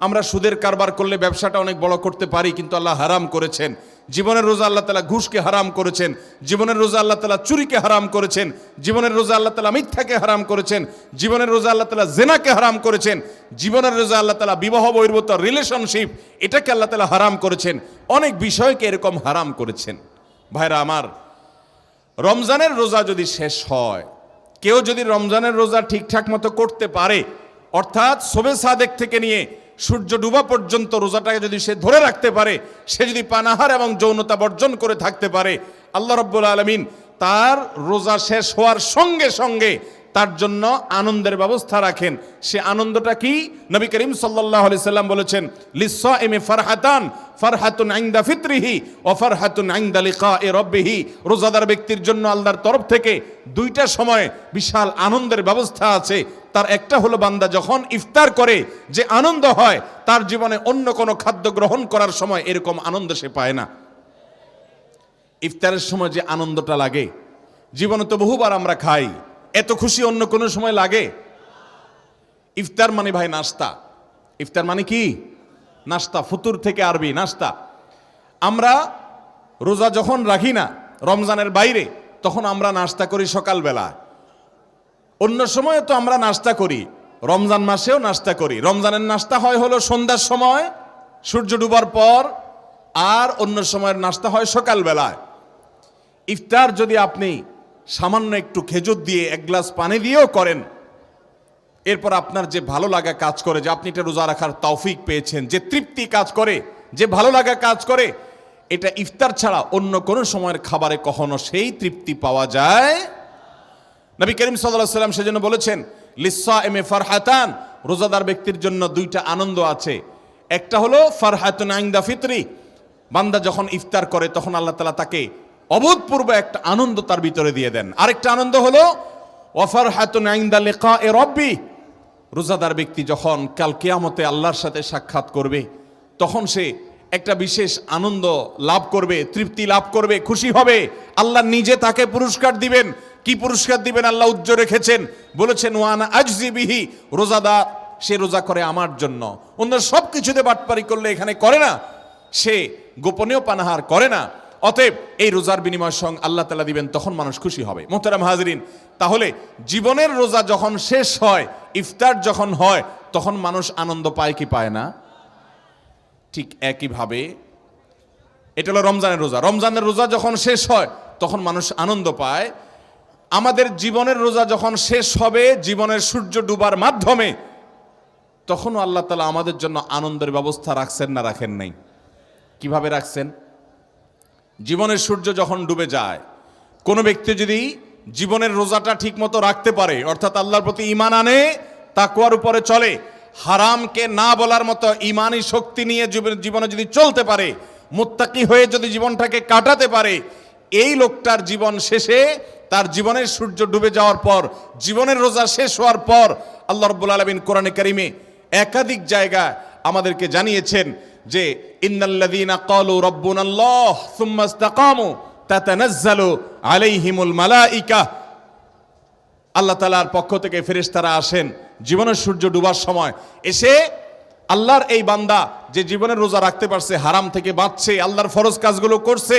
আমরা সুদের কারবার করলে ব্যবসাটা অনেক বড় করতে পারি, কিন্তু আল্লাহ হারাম করেছেন। জীবনের রোজা আল্লাহ তাআলা ঘুষকে হারাম করেছেন, জীবনের রোজা আল্লাহ তাআলা চুরিকে হারাম করেছেন, জীবনের রোজা আল্লাহ তাআলা মিথ্যাকে হারাম করেছেন, জীবনের রোজা আল্লাহ তাআলা জেনাকে হারাম করেছেন, জীবনের রোজা আল্লাহ তাআলা বিবাহ বহির্ভূত রিলেশনশিপ এটাকে আল্লাহ তাআলা হারাম করেছেন, অনেক বিষয়কে এরকম হারাম করেছেন। ভাইরা আমার, রমজানের রোজা যদি শেষ হয়, কেউ যদি রমজানের রোজা ঠিকঠাক মতো করতে পারে, অর্থাৎ শবে সাদেক থেকে নিয়ে সূর্য ডুবা পর্যন্ত রোজাটাকে যদি সে ধরে রাখতে পারে, সে যদি পানাহার এবং যৌনতা বর্জন করে থাকতে পারে, আল্লাহ রাব্বুল আলামিন তার রোজা শেষ হওয়ার সঙ্গে সঙ্গে তার জন্য আনন্দের ব্যবস্থা রাখেন। সে আনন্দটা কি? নবী করিম সাল্লাল্লাহু আলাইহি সাল্লাম বলেছেন, লিসসাইমি ফারহাতান, ফারহাতুন ইনদা ফিতরিহি ওয়া ফারহাতুন ইনদা লিকাই রাব্বিহি। রোজাদার ব্যক্তির জন্য আল্লাহর তরফ থেকে দুইটা সময় বিশাল আনন্দের ব্যবস্থা আছে। তার একটা হলো বান্দা যখন ইফতার করে যে আনন্দ হয়, তার জীবনে অন্য কোনো খাদ্য গ্রহণ করার সময় এরকম আনন্দ সে পায় না। ইফতারের সময় যে আনন্দটা লাগে, জীবনে তো বহুবার আমরা খাই, এত খুশি অন্য কোনো সময় লাগে? ইফতার মানে ভাই নাস্তা। ইফতার মানে কি? নাস্তা। ফুতুর থেকে আরবি নাস্তা। আমরা রোজা যখন রাখি না রমজানের বাইরে, তখন আমরা নাস্তা করি সকালবেলা। অন্য সময় তো আমরা নাস্তা করি, রমজান মাসেও নাস্তা করি। রমজানের নাস্তা হয় হলো সন্ধ্যার সময় সূর্য ডুবার পর, আর অন্য সময়ের নাস্তা হয় সকালবেলায়। ইফতার যদি আপনি সামান্য একটু খেজুর দিয়ে এক গ্লাস পানি দিয়েও করেন, এরপর আপনার যে ভালো লাগা কাজ করে, যে আপনি এটা রোজা রাখার তৌফিক পেয়েছেন, যে তৃপ্তি কাজ করে, যে ভালো লাগা কাজ করে, এটা ইফতার ছাড়া অন্য কোনো সময়ের খাবারে কখনো সেই তৃপ্তি পাওয়া যায়। নবী করিম সাল্লাল্লাহু আলাইহি সাল্লাম সেজন্য বলেছেন, লিসসাইমি ফারহাতান, রোজাদার ব্যক্তির জন্য দুইটা আনন্দ আছে। একটা হলো ফারহাতুন ইনদা ফিতরি, বান্দা যখন ইফতার করে তখন আল্লাহ তাআলা তাকে অভূতপূর্ব একটা আনন্দ তার ভিতরে দিয়ে দেন। আরেকটা আনন্দ হলো ওয়া ফারহাতুন ইনদা লিকাই রাব্বি, রোজাদার ব্যক্তি যখন কাল কিয়ামতে আল্লাহর সাথে সাক্ষাৎ করবে, তখন সে একটা বিশেষ আনন্দ লাভ করবে, তৃপ্তি লাভ করবে, খুশি হবে। আল্লাহ নিজে তাকে পুরস্কার দিবেন। কি পুরস্কার দিবেন আল্লাহ উজ্জ্বল রেখেছেন, বলেছেন ওয়ানা আজজি বিহি, রোজাদার সে রোজা করে আমার জন্য। অন্য সব কিছুতে বাটপারি করলে এখানে করে না, সে গোপনেও পানাহার করে না। অতএব এই রোজার বিনিময় সঙ্গে আল্লাহ তাআলা দিবেন, তখন মানুষ খুশি হবে। মোহতারাম হাজরিন, তাহলে জীবনের রোজা যখন শেষ হয়, ইফতার যখন হয়, তখন মানুষ আনন্দ পায় কি পায় না? ঠিক একইভাবে এটা হলো রমজানের রোজা। রমজানের রোজা যখন শেষ হয় তখন মানুষ আনন্দ পায়। আমাদের জীবনের রোজা যখন শেষ হবে জীবনের সূর্য ডুবার মাধ্যমে, তখনও আল্লাহ তাআলা আমাদের জন্য আনন্দের ব্যবস্থা রাখছেন না রাখেন নাই? কিভাবে রাখছেন? জীবনের সূর্য যখন ডুবে যায়, কোনো ব্যক্তি যদি জীবনের রোজাটা ঠিক মতো রাখতে পারে, অর্থাৎ আল্লাহর প্রতি ঈমান আনে, তাকওয়ার উপরে চলে, হারামকে না বলার মতো ঈমানি শক্তি নিয়ে জীবনে যদি চলতে পারে, মুত্তাকি হয়ে যদি জীবনটাকে কাটাতে পারে, এই লোকটার জীবন শেষে, তার জীবনের সূর্য ডুবে যাওয়ার পর, জীবনের রোজা শেষ হওয়ার পর আল্লাহ রাব্বুল আলামিন কোরআনে কারিমে একাধিক জায়গায় আমাদেরকে জানিয়েছেন যে ইন্নাল্লাযীনা ক্বালু রাব্বুনাল্লাহ সুম্মা ইসতাকামু তাতানাজ্জালু আলাইহিমুল মালাইকা, আল্লাহ তাআলার পক্ষ থেকে ফেরেশতারা আসেন জীবনের সূর্য ডুবার সময়, এসে আল্লাহর এই বান্দা যে জীবনের রোজা রাখতে পারছে, হারাম থেকে বাঁচছে, আল্লাহর ফরজ কাজগুলো করছে,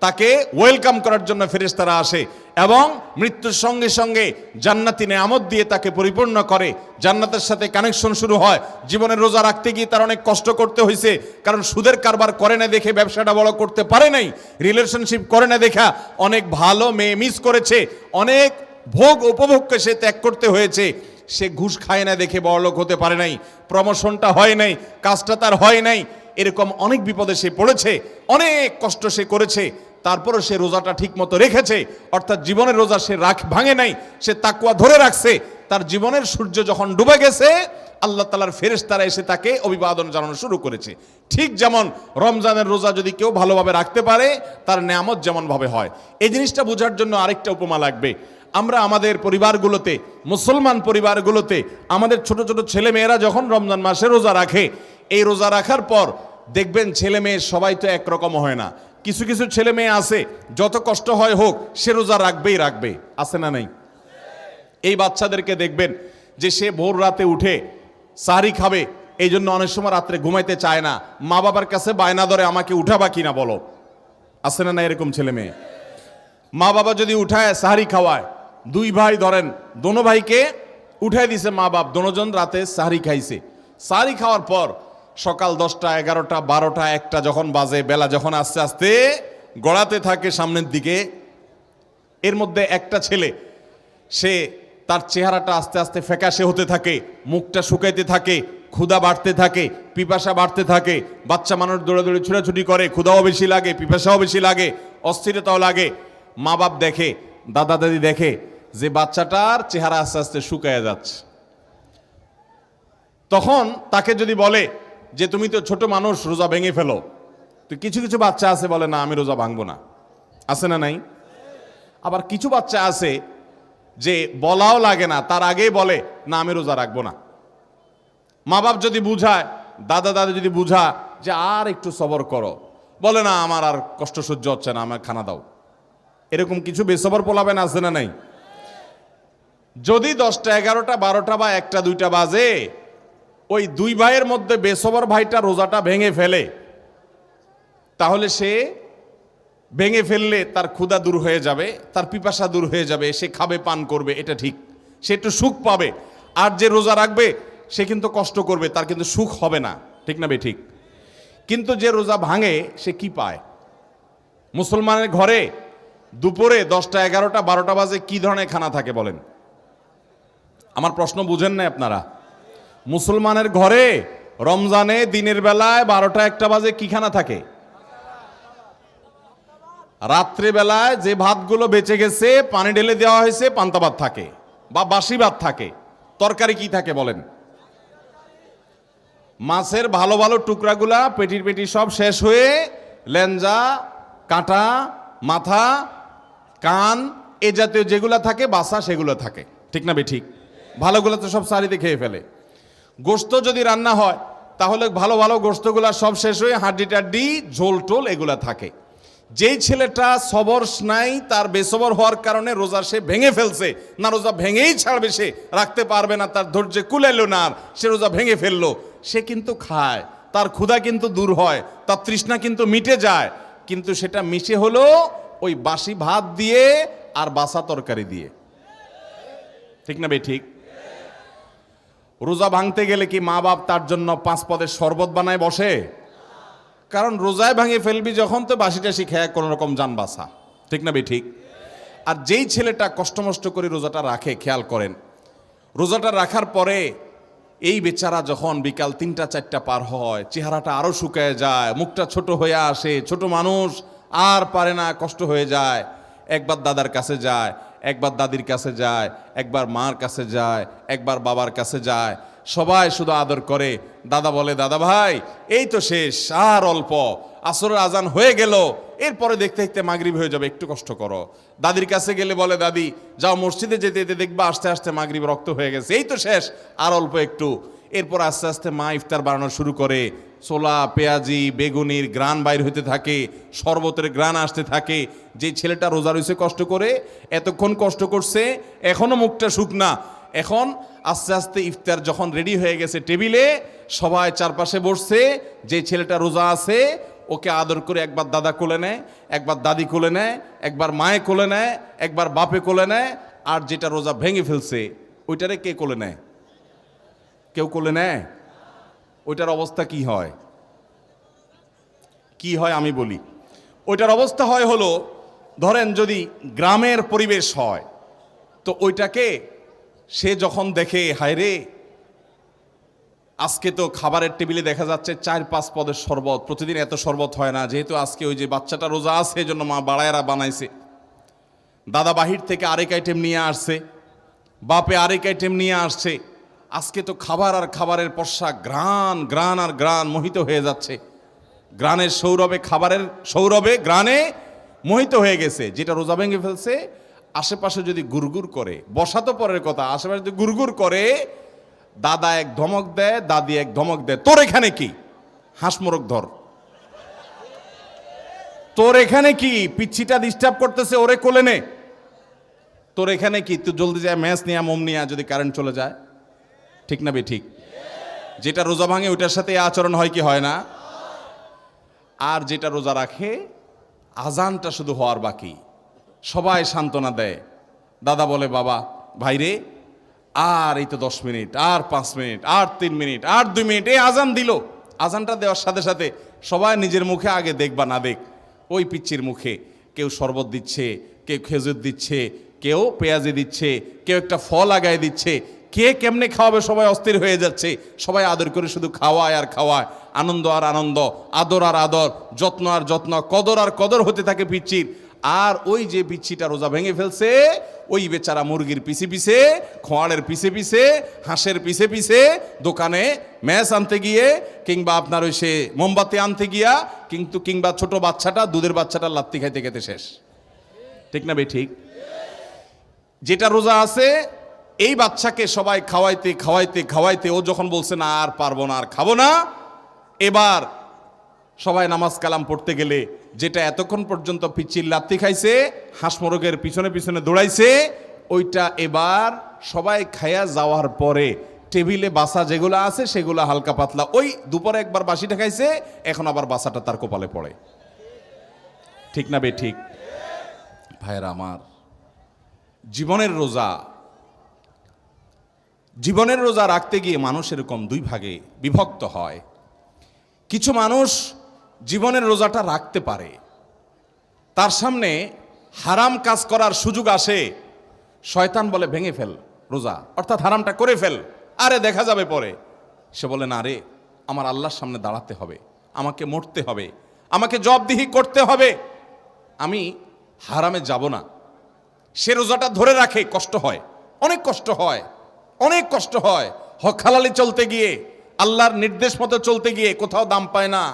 তাকে ওয়েলকাম করার জন্য ফেরেশতারা আসে এবং মৃত্যুর সঙ্গে সঙ্গে জান্নাতি নেয়ামত দিয়ে তাকে পরিপূর্ণ করে, জান্নাতের সাথে কানেকশন শুরু হয়। জীবনের রোজা রাখতে গিয়ে তার অনেক কষ্ট করতে হয়েছে, কারণ সুদের কারবার করে না দেখে ব্যবসাটা বড় করতে পারে নাই, রিলেশনশিপ করে না দেখা অনেক ভালো মেয়ে মিস করেছে, অনেক ভোগ উপভোগকে সে ত্যাগ করতে হয়েছে। সে ঘুষ খায় না দেখে বড়লোক হতে পারে নাই, প্রমোশনটা হয় নাই, কাজটা তার হয় নাই, এরকম অনেক বিপদে সে পড়েছে, অনেক কষ্ট সে করেছে, তারপরে সে রোজাটা ঠিক মতো রেখেছে, অর্থাৎ জীবনের রোজা সে ভাঙে নাই, সে তাকওয়া ধরে রাখছে। তার জীবনের সূর্য যখন ডুবে গেছে, আল্লাহ তাআলার ফেরেশতারা এসে তাকে অভিবাদন জানানো শুরু করেছে। ঠিক যেমন রমজানের রোজা যদি কেউ ভালোভাবে রাখতে পারে, তার নেয়ামত যেমনভাবে হয়। এই জিনিসটা বোঝার জন্য আরেকটা উপমা লাগবে। আমরা আমাদের পরিবারগুলোতে, মুসলমান পরিবারগুলোতে আমাদের ছোট ছোট ছেলে মেয়েরা যখন রমজান মাসে রোজা রাখে, এই রোজা রাখার পর দেখবেন ছেলে মেয়ে সবাই তো একরকম হয় না। কিছু কিছু ছেলে মেয়ে আছে, যত কষ্ট হয় হোক সে রোজা রাখবেই রাখবে, আছে না নাই? এই বাচ্চাদেরকে দেখবেন যে সে ভোর রাতে উঠে সাহরি খাবে, এই জন্য অনেক সময় রাত্রে ঘুমাইতে চায় না, মা বাবার কাছে বায়না ধরে আমাকে উঠাবা কিনা বলো, আছে না না এরকম ছেলে মেয়ে? মা বাবা যদি উঠায় সাহরি খাওয়ায়, দুই ভাই ধরেন, দোনো ভাইকে উঠাই দিছে মা বাপ, দোনোজন রাতে সাহরি খাইছে। সাহরি খাওয়ার পর সকাল 10টা 11টা 12টা 1টা যখন বাজে, বেলা যখন আস্তে আস্তে গড়াতে থাকে সামনের দিকে, এর মধ্যে একটা ছেলে, সে তার চেহারাটা আস্তে আস্তে ফ্যাকাশে হতে থাকে, মুখটা শুকাইতে থাকে, ক্ষুধা বাড়তে থাকে, পিপাসা বাড়তে থাকে। বাচ্চা মানুষ দৌড়াদৌড়ি ছুটাছুটি করে, ক্ষুধাও বেশি লাগে, পিপাসাও বেশি লাগে, অস্থিরতাও লাগে। মা বাপ দেখে, দাদা দাদি দেখে যে বাচ্চাটার চেহারা আস্তে আস্তে শুকায় যাচ্ছে। তখন তাকে যদি বলে যে তুমি তো ছোট মানুষ, রোজা ভেঙে ফেলো, তো কিছু কিছু বাচ্চা আছে বলে না আমি রোজা ভাঙবো না, আছে না নাই? আবার কিছু বাচ্চা আছে যে বলাও লাগে না, তার আগেই বলে না আমি রোজা রাখবো না। মা বাপ যদি বুঝায়, দাদা দাদি যদি বুঝা যে আর একটু সবর করো, বলে না আমার আর কষ্ট সহ্য হচ্ছে না, আমার খানা দাও। এরকম কিছু বেসবর পোলাবেন আছে না নাই? যদি 10টা 11টা 12টা বা 1টা 2টা বাজে, ওই দুই ভাইয়ের মধ্যে বেসবর ভাইটা রোজাটা ভেঙে ফেলে, তাহলে সে ভেঙে ফেললে তার ক্ষুধা দূর হয়ে যাবে, তার পিপাসা দূর হয়ে যাবে, সে খাবে পান করবে, এটা ঠিক, সে একটু সুখ পাবে। আর যে রোজা রাখবে সে কিন্তু কষ্ট করবে, তার কিন্তু সুখ হবে না, ঠিক না বে ঠিক? কিন্তু যে রোজা ভাঙে সে কি পায়? মুসলমানের ঘরে দুপুরে 10টা 11টা 12টা বাজে কি ধরনের খানা থাকে বলেন? আমার প্রশ্ন বুঝেন না আপনারা? মুসলমানের ঘরে রমজানে দিনের বেলায় 12টা 1টা বাজে কি খানা থাকে? রাত্রে বেলায় যে ভাতগুলো বেঁচে গেছে, পানি ঢেলে দেওয়া হয়েছে, পান্তা ভাত থাকে বা বাসি ভাত থাকে। তরকারি কি থাকে বলেন? মাছের ভালো ভালো টুকরাগুলা পেটির পেটি সব শেষ হয়ে লেঞ্জা, কাঁটা, মাথা, কান, এ জাতীয় যেগুলা থাকে বাসা সেগুলো থাকে, ঠিক না বে ঠিক? ভালোগুলো তো সব সারিতে খেয়ে ফেলে। গোস্ত যদি রান্না হয় তাহলে ভালো ভালো গোস্তগুলা সব শেষ হয়ে হাড্ডি টাড্ডি, ঝোল টোল এগুলা থাকে। যেই ছেলেটা সবর নাই, তার বেসবর হওয়ার কারণে রোজা সে ভেঙে ফেলছে, না রোজা ভেঙেই ছাড়বে, সে রাখতে পারবে না, তার ধৈর্যে কুলাইলো না, আর সে রোজা ভেঙে ফেললো, সে কিন্তু খায়, তার ক্ষুধা কিন্তু দূর হয়, তার তৃষ্ণা কিন্তু মিটে যায়, কিন্তু সেটা মিশে হলো ওই বাসি ভাত দিয়ে আর বাসা তরকারি দিয়ে, ঠিক না বে ঠিক? রোজা ভাঙতে গেলে কি মা বাপ তার জন্য 5 পদের শরবত বানায় বসে? কারণ রোজায় ভাঙে ফেলবি যখন, তো বাসি টাসি খেয়ে কোনো রকম যান বাসা, ঠিক না বে ঠিক? আর যেই ছেলেটা কষ্টমষ্ট করে রোজাটা রাখে, খেয়াল করেন, রোজাটা রাখার পরে এই বেচারা যখন বিকাল 3টা 4টা পার হয়, চেহারাটা আরো শুকায় যায়, মুখটা ছোট হয়ে আসে, ছোট মানুষ আর পারে না, কষ্ট হয়ে যায়। একবার দাদার কাছে যায়, একবার দাদির কাছে যায়, একবার মার কাছে যায়, একবার বাবার কাছে যায়, সবাই শুধু আদর করে। দাদা বলে দাদা ভাই এই তো শেষ, আর অল্প, আসরের আজান হয়ে গেল, এরপরে দেখতে দেখতে মাগরিব হয়ে যাবে, একটু কষ্ট করো। দাদির কাছে গেলে বলে দাদি যাও মসজিদে যেতে যেতে দেখবা আস্তে আস্তে মাগরিব রক্ত হয়ে গেছে, এই তো শেষ, আর অল্প একটু। এরপর আস্তে আস্তে মা ইফতার বানানো শুরু করে, ছোলা, পেঁয়াজি, বেগুনির গ্রান বাইর হতে থাকে, শরবতের গ্রান আসতে থাকে। যে ছেলেটা রোজা রয়েছে কষ্ট করে, এতক্ষণ কষ্ট করছে, এখনো মুখটা শুকনা, এখন আস্তে আস্তে ইফতার যখন রেডি হয়ে গেছে টেবিলে, সবাই চারপাশে বসছে, যে ছেলেটা রোজা আছে ওকে আদর করে একবার দাদা কোলে নেয়, একবার দাদি কোলে নেয়, একবার মায়ে কোলে নেয়, একবার বাপে কোলে নেয়। আর যেটা রোজা ভেঙে ফেলছে ওইটারে কে কোলে নেয়? কেউ কোলে নেয়? ওইটার অবস্থা কি হয়? কি হয় আমি বলি। ওইটার অবস্থা হয় হলো, ধরেন যদি গ্রামের পরিবেশ হয় তো ওইটাকে সে যখন দেখে, হায় রে আজকে তো খাবারের টেবিলে দেখা যাচ্ছে 4-5 পদের শরবত, প্রতিদিন এত শরবত হয় না, যেহেতু আজকে ওই যে বাচ্চাটা রোজা আছে এই জন্য মা বাড়ায়রা বানাইছে, দাদা বাহির থেকে আরেক আইটেম নিয়ে আসছে, বাপে আরেক আইটেম নিয়ে আসছে, আজকে তো খাবার আর খাবারের পর্ষা গ্রান আর গ্রান মোহিত হয়ে যাচ্ছে, গ্রানের সৌরভে, খাবারের সৌরভে গ্রানে মোহিত হয়ে গেছে। যেটা রোজা ভেঙে ফেলছে আশেপাশে যদি গুরগুর করে, বসা তো পরের কথা, আশেপাশে যদি গুরগুর করে, দাদা এক ধমক দেয়, দাদি এক ধমক দেয়, তোর এখানে কি? হাঁস মোরগ ধর। তোর এখানে কি? পিচ্ছিটা ডিস্টার্ব করতেছে, ওরে কোলে নে। তোর এখানে কি? তুই জলদি যায় ম্যাচ নিয়া, মোম নিয়া, যদি কারেন্ট চলে যায়। ঠিক না বে ঠিক? যেটা রোজা ভাঙে ওইটার সাথে আচরণ হয় কি হয় না? আর যেটা রোজা রাখে, আজানটা শুধু হওয়ার বাকি, সবাই সান্ত্বনা দেয়। দাদা বলে, বাবা ভাইরে আর এই তো 10 মিনিট, আর 5 মিনিট, আর 3 মিনিট, আর 2 মিনিট, এই আজান দিল। আজানটা দেওয়ার সাথে সাথে সবাই নিজের মুখে আগে দেখ বা না দেখ, ওই পিচ্চির মুখে কেউ শরবত দিচ্ছে, কেউ খেজুর দিচ্ছে, কেউ পেঁয়াজি দিচ্ছে, কেউ একটা ফল আগায় দিচ্ছে, কে কেমনে খাওয়াবে সবাই অস্থির হয়ে যাচ্ছে। সবাই আদর করে শুধু খাওয়ায় আর খাওয়ায়, আনন্দ আর আনন্দ, আদর আর আদর, যত্ন আর যত্ন, কদর আর কদর হতে থাকে পিচ্চির। আর ওই যে পিচ্ছিটা রোজা ভেঙে ফেলছে, ওই বেচারা মুরগির পিছে পিছে, খোয়াড়ের পিছে পিছে, হাঁসের পিছে পিছে, দোকানে ম্যাচ আনতে গিয়ে, কিংবা আপনার ওই সে মোমবাতি আনতে গিয়া, কিংবা ছোট বাচ্চাটা, দুধের বাচ্চাটা লাত্তি খাইতে খেতে শেষ। ঠিক না বে ঠিক? যেটা রোজা আছে এই বাচ্চাকে সবাই খাওয়াইতে খাওয়াইতে খাওয়াইতে ও যখন বলছে না আর পারবো না, আর খাবো না, এবার সবাই নামাজ কালাম পড়তে গেলে, যেটা এতক্ষণ পর্যন্ত পিচ্চির লাত্তি খাইছে, হাঁস মোরগের পিছনে পিছনে দৌড়াইছে, ওইটা এবার সবাই খাইয়া যাওয়ার পরে টেবিলে বাসা যেগুলো আছে সেগুলো হালকা পাতলা, ওই দুপুরে একবার বাসিটা খাইছে, এখন আবার বাসাটা তার কপালে পড়ে। ঠিক না বে ঠিক? ভাইয়েরা আমার, জীবনের রোজা রাখতে গিয়ে মানুষ এরকম 2 ভাগে বিভক্ত হয়। কিছু মানুষ জীবনের রোজাটা রাখতে পারে, তার সামনে হারাম কাজ করার সুযোগ আসে, শয়তান বলে ভেঙে ফেল রোজা, অর্থাৎ হারামটা করে ফেল, আরে দেখা যাবে পরে। সে বলে না রে, আমার আল্লাহর সামনে দাঁড়াতে হবে, আমাকে মরতে হবে, আমাকে জবাবদিহি করতে হবে, আমি হারামে যাব না। সে রোজাটা ধরে রাখে, কষ্ট হয়, অনেক কষ্ট হয়, অনেক কষ্ট হয়। হক হালালি চলতে গিয়ে, আল্লাহর নির্দেশ মতো চলতে গিয়ে কোথাও দাম পায় না,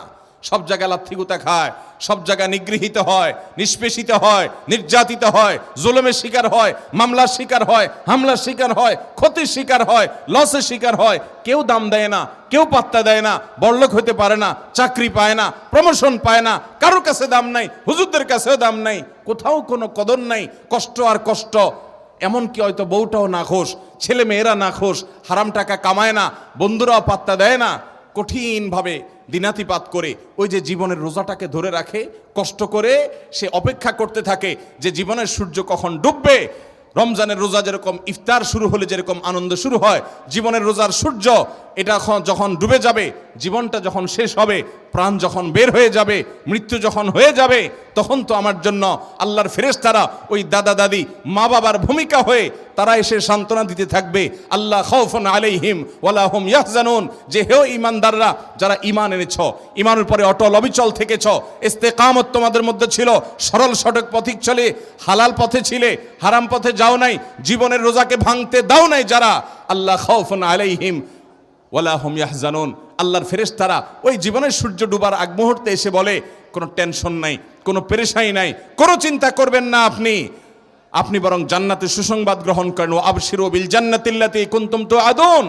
সব জায়গায় লাথিগুতা খায়, সব জায়গায় নিগৃহীত হয়, নিষ্পেষিত হয়, নির্যাতিত হয়, জুলুমের শিকার হয়, মামলার শিকার হয়, হামলার শিকার হয়, ক্ষতির শিকার হয়, লসের শিকার হয়। কেউ দাম দেয় না, কেউ পাত্তা দেয় না, বড়লোক হতে পারে না, চাকরি পায় না, প্রমোশন পায় না, কারোর কাছে দাম নাই, হুজুরদের কাছেও দাম নাই, কোথাও কোনো কদর নাই, কষ্ট আর কষ্ট। এমনকি হয়তো বউটাও নাখোশ, ছেলে মেয়েরা নাখোশ, হারাম টাকা কামায় না, বন্ধুরাও পাত্তা দেয় না, কঠিনভাবে দিনাতিপাত করে ওই যে জীবনের রোজাটাকে ধরে রাখে, কষ্ট করে সে অপেক্ষা করতে থাকে যে জীবনের সূর্য কখন ডুববে। রমজানের রোজা যেরকম ইফতার শুরু হলে যেরকম আনন্দ শুরু হয়, জীবনের রোজার সূর্য এটা যখন ডুবে যাবে, জীবনটা যখন শেষ হবে, প্রাণ যখন বের হয়ে যাবে, মৃত্যু যখন হয়ে যাবে, তখন তো আমার জন্য আল্লাহর ফেরেশতারা ওই দাদা দাদি মা বাবার ভূমিকা হয়ে তারা এসে সান্ত্বনা দিতে থাকবে, আল্লাহ খাউফুন আলাইহিম ওয়ালা হুম ইয়াহজানুন, যে হে ঈমানদাররা, যারা ঈমান এনেছ, ঈমানের পরে অটল অবিচল থেকেছ, ইস্তেকামত তোমাদের মধ্যে ছিল, সরল সঠিক পথিক চলে, হালাল পথে ছিলে, হারাম পথে যাও নাই, জীবনের রোজাকে ভাঙতে দাও নাই যারা, আল্লাহ খাউফুন আলাইহিম ওয়ালা হুম ইয়াহজানুন, আল্লাহর ফেরেশতারা ওই জীবনের সূর্য ডুবার আগ মুহূর্তে এসে বলে, কোনো টেনশন নাই, কোনো পেরেশানি নাই, কোনো চিন্তা করবেন না, আপনি বরং জান্নাতের সুসংবাদ গ্রহণ করেন, ও আবশিরু বিল জান্নাতিল্লাতী কুনতুম তুআদুন,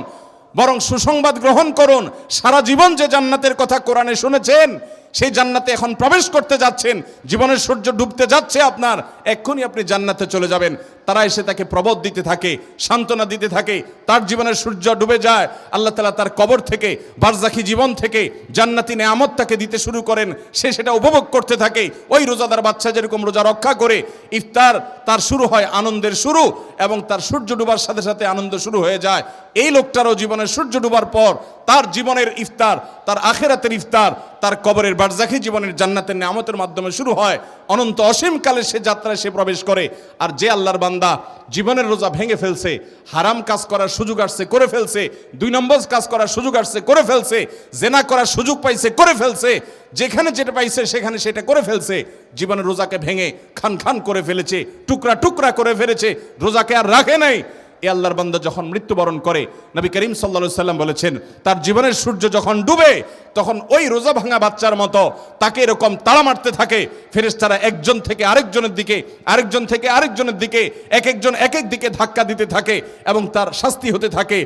বরং সুসংবাদ গ্রহণ করুন, সারা জীবন যে জান্নাতের কথা কোরআনে শুনেছেন, সেই জান্নাতে এখন প্রবেশ করতে যাচ্ছেন, জীবনের সূর্য ডুবতে যাচ্ছে আপনার, এক্ষুনি আপনি জান্নাতে চলে যাবেন। তারা এসে তাকে প্রবোধ দিতে থাকে, সান্ত্বনা দিতে থাকে। তার জীবনের সূর্য ডুবে যায়, আল্লাহ তাআলা তার কবর থেকে, বারজাখী জীবন থেকে জান্নাতি নেয়ামত তাকে দিতে শুরু করেন। সে সেটা উপভোগ করতে থাকে। ওই রোজাদার বাচ্চা যেরকম রোজা রক্ষা করে, ইফতার তার শুরু হয় আনন্দের শুরু, এবং তার সূর্য ডুবার সাথে সাথে আনন্দ শুরু হয়ে যায়। এই লোকটারও জীবনের সূর্য ডুবার পর তার জীবনের ইফতার, তার আখিরাতের ইফতার, তার কবরের বারজাখী জীবনের জান্নাতের নেয়ামতের মাধ্যমে শুরু হয়। অনন্ত অসীমকালে সে যাত্রায় সে প্রবেশ করে। আর যে আল্লাহর বান্দা জীবনের রোজা ভেঙে ফেলছে, হারাম কাজ করার সুযোগ আসছে করে ফেলছে, 2 নম্বর কাজ করার সুযোগ আসছে করে ফেলছে, জেনা করার সুযোগ পাইছে করে ফেলছে, যেখানে যেটা পাইছে সেখানে সেটা করে ফেলছে, জীবনের রোজাকে ভেঙে খান খান করে ফেলেছে, টুকরা টুকরা করে ফেলেছে, রোজাকে আর রাখে নাই। এ আল্লাহর বান্দা যখন মৃত্যুবরণ করে, নবী করিম সাল্লাল্লাহু আলাইহি সাল্লাম বলেছেন, তার জীবনের সূর্য যখন ডুবে, তখন ওই রোজা ভাঙা বাচ্চার মতো তাকে এরকম তাড়া মারতে থাকে ফেরেশতারা, একজন থেকে আরেকজনের দিকে, আরেকজন থেকে আরেকজনের দিকে, এক একজন এক এক দিকে ধাক্কা দিতে থাকে, এবং তার শাস্তি হতে থাকে,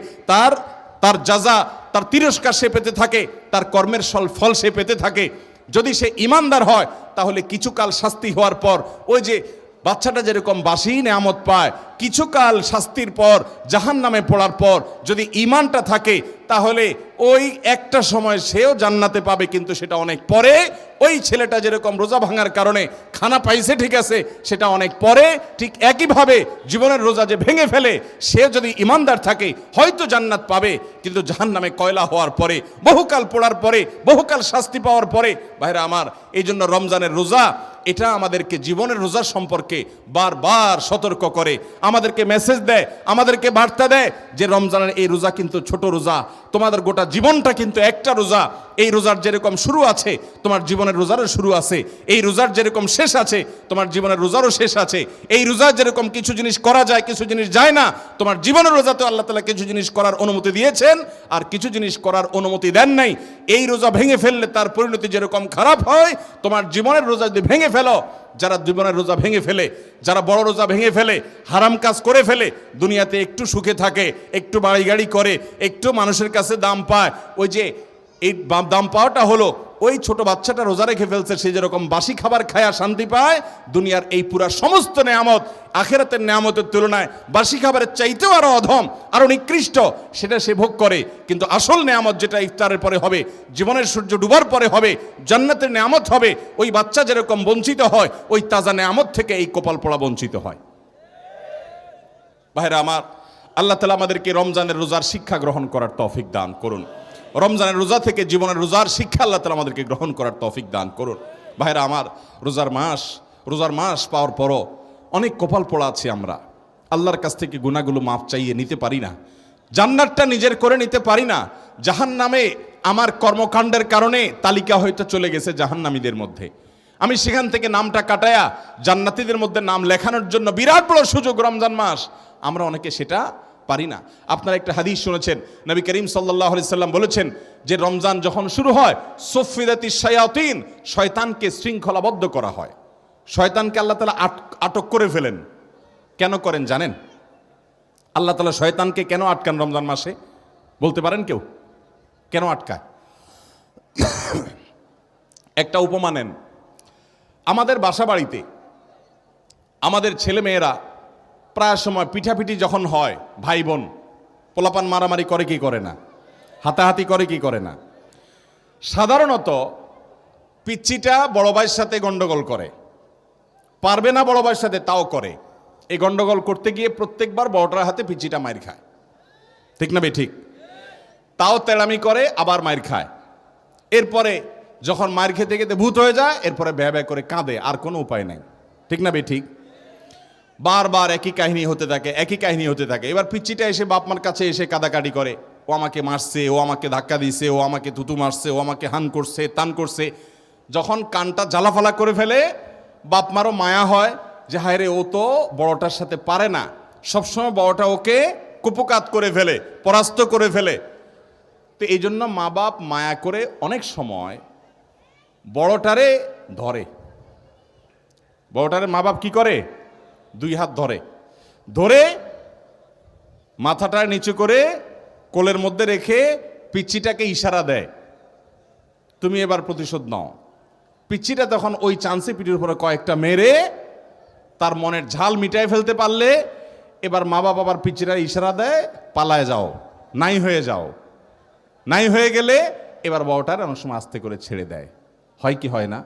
তার জাযা, তার তিরস্কার সে পেতে থাকে, তার কর্মের ফল সে পেতে থাকে। যদি সে ঈমানদার হয় তাহলে কিছুকাল শাস্তি হওয়ার পর, ওই যে বাচ্চাটা যেরকম বাসি নেয়ামত পায়, কিছুকাল শাস্তির পর, জাহান্নামে পড়ার পর যদি ঈমানটা থাকে, তাহলে ওই একটা সময় সেও জান্নাতে পাবে, কিন্তু সেটা অনেক পরে। ওই ছেলেটা যেরকম রোজা ভাঙার কারণে খানা পাইছে ঠিক আছে, সেটা অনেক পরে। ঠিক একইভাবে জীবনের রোজা যে ভেঙে ফেলে, সে যদি ঈমানদার থাকে হয়তো জান্নাত পাবে, কিন্তু জাহান্নামে কয়লা হওয়ার পরে, বহুকাল পড়ার পরে, বহুকাল শাস্তি পাওয়ার পরে। ভাইরা আমার, এই জন্য রমজানের রোজা এটা আমাদেরকে জীবনের রোজার সম্পর্কে বারবার সতর্ক করে, আমাদেরকে মেসেজ দেয়, আমাদেরকে বার্তা দেয় যে রমজানের এই রোজা কিন্তু ছোট রোজা, তোমাদের গোটা জীবনটা কিন্তু একটা রোজা। এই রোজার যেরকম শুরু আছে তোমার জীবনের রোজারও শুরু আছে, এই রোজার যেরকম শেষ আছে তোমার জীবনের রোজারও শেষ আছে। এই রোজার যেরকম কিছু জিনিস করা যায়, কিছু জিনিস যায় না, তোমার জীবনের রোজাতেও আল্লাহ তাআলা কিছু জিনিস করার অনুমতি দিয়েছেন, আর কিছু জিনিস করার অনুমতি দেন নাই। এই রোজা ভেঙে ফেললে তার পরিণতি যেরকম খারাপ হয়, তোমার জীবনের রোজা যদি ভেঙে ফেলো, যারা জীবনের রোজা ভেঙে ফেলে, যারা বড় রোজা ভেঙে ফেলে, হারাম কাজ করে ফেলে, দুনিয়াতে একটু সুখে থাকে, একটু বাড়ি গাড়ি করে, একটু মানুষের কাছে দাম পায়, ওই যে এই দাম পাওয়াটা হলো ওই ছোট বাচ্চাটা রোজা রেখে ফেলছে, সে যেরকম বাসি খাবার খায়া শান্তি পায়, দুনিয়ার এই পুরা সমস্ত নেয়ামত আখিরাতের নেয়ামতের তুলনায় বাসি খাবারের চাইতেও আরো অধম, আরো নিকৃষ্ট, সেটা সে ভোগ করে। কিন্তু আসল নেয়ামত যেটা ইফতারের পরে হবে, জীবনের সূর্য ডুবার পরে হবে, জান্নাতের নেয়ামত হবে, ওই বাচ্চা যেরকম বঞ্চিত হয়, ওই তাজা নেয়ামত থেকে এই কপাল পোড়া বঞ্চিত হয়। ভাইরা আমার, আল্লাহ তাআলা আমাদেরকে রমজানের রোজার শিক্ষা গ্রহণ করার তৌফিক দান করুন। রমজানের রোজা থেকে জীবনের রোজার শিক্ষা আল্লাহ তাআলা আমাদেরকে গ্রহণ করার তৌফিক দান করুন। ভাইরা আমার, রোজার মাস পাওয়ার পরও অনেক কপাল পোড়া আছে। আমরা আল্লাহর কাছ থেকে গুনাহগুলো মাফ চাইয়ে নিতে পারি না, জান্নাতটা নিজের করে নিতে পারি না। জাহান্নামে আমার কর্মকাণ্ডের কারণে তালিকা হয়তো চলে গেছে জাহান্নামীদের মধ্যে, আমি সেখান থেকে নামটা কাটায়া জান্নাতীদের মধ্যে নাম লেখানোর জন্য বিরাট বড় সুযোগ রমজান মাস, আমরা অনেকে সেটা পারি না। আপনারা একটা হাদিস শুনেছেন, নবী করিম সাল্লাল্লাহু আলাইহি সাল্লাম বলেছেন যে রমজান যখন শুরু হয়, সুফিদাতিশ শায়াতিন, শয়তানকে শৃঙ্খলাবদ্ধ করা হয়। শয়তানকে আল্লাহ তাআলা আটক করে ফেলেন। কেন করেন জানেন? আল্লাহ তাআলা শয়তানকে কেন আটকান রমজান মাসে? বলতে পারেন কেউ? কেন আটকায়? একটা উপমা নেন। আমাদের বাসা বাড়িতে আমাদের ছেলে মেয়েরা প্রায় সময় পিঠাপিঠি যখন হয়, ভাই বোন পোলাপান মারামারি করে কি করে না, হাতাহাতি করে কি করে না। সাধারণত পিচ্চিটা বড় ভাইয়ের সাথে গন্ডগোল করে, পারবে না বড় ভাইয়ের সাথে, তাও করে। এই গন্ডগোল করতে গিয়ে প্রত্যেকবার বড়টার হাতে পিচ্চিটা মাইর খায়, ঠিক না বে ঠিক? তাও তেড়ামি করে, আবার মাইর খায়। এরপরে যখন মাইর খেতে খেতে ভূত হয়ে যায়, এরপরে ব্যয় ব্যয় করে কাঁদে, আর কোনো উপায় নাই, ঠিক না বে ঠিক? বারবার একই কাহিনী হতে থাকে, একই কাহিনী হতে থাকে। এবার পিচ্চিটা এসে বাপ মার কাছে এসে কাদাকাটি করে, ও আমাকে মারছে, ও আমাকে ধাক্কা দিছে, ও আমাকে থুতু মারছে, ও আমাকে হান করছে, তান করছে। যখন কানটা জ্বালাফালা করে ফেলে, বাপ মারও মায়া হয় যে হায় রে, ও তো বড়টার সাথে পারে না, সবসময় বড়টা ওকে কুপকাত করে ফেলে, পরাস্ত করে ফেলে। তো এই জন্য মা বাপ মায়া করে অনেক সময় বড়টারে ধরে। বড়টারে মা বাপ কি করে? 2 হাত ধরে মাথাটা নিচু করে কোলের মধ্যে রেখে পিচ্চিটাকে ইশারা দেয়, তুমি এবার প্রতিশোধ নাও। পিচ্চিটা তখন ওই চান্সে পিঠের উপরে কয়েকটা মেরে তার মনের ঝাল মিটাই ফেলতে পারলে এবার মা বাবার পিচিরা ইশারা দেয়, পালায় যাও, নাই হয়ে যাও। নাই হয়ে গেলে এবার বউটার অনেক সময় আস্তে করে ছেড়ে দেয়। হয় কি হয় না?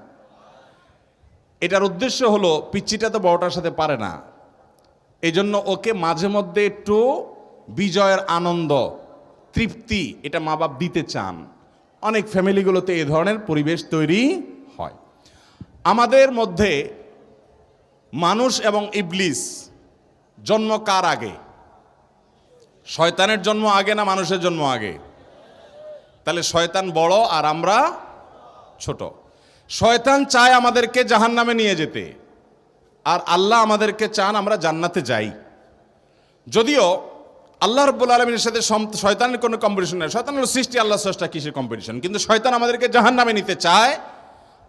এটার উদ্দেশ্য হলো পিচ্চিটা তো বউটার সাথে পারে না, এই জন্য ওকে মাঝে মধ্যে একটু বিজয়ের আনন্দ, তৃপ্তি এটা মা বাপ দিতে চান। অনেক ফ্যামিলিগুলোতে এই ধরনের পরিবেশ তৈরি হয়। আমাদের মধ্যে মানুষ এবং ইবলিস জন্ম কার আগে? শয়তানের জন্ম আগে না মানুষের জন্ম আগে? তাহলে শয়তান বড় আর আমরা ছোট। শয়তান চায় আমাদেরকে জাহান্নামে নিয়ে যেতে, আর আল্লাহ আমাদেরকে চান আমরা জান্নাতে যাই। যদিও আল্লাহ রাব্বুল আলামিনের সাথে শয়তানের কোনো কম্পিটিশন নেই, শয়তানের সৃষ্টি, আল্লাহ স্রষ্টা, কিসের কম্পিটিশন? কিন্তু শয়তান আমাদেরকে জাহান্নামে নিতে চায়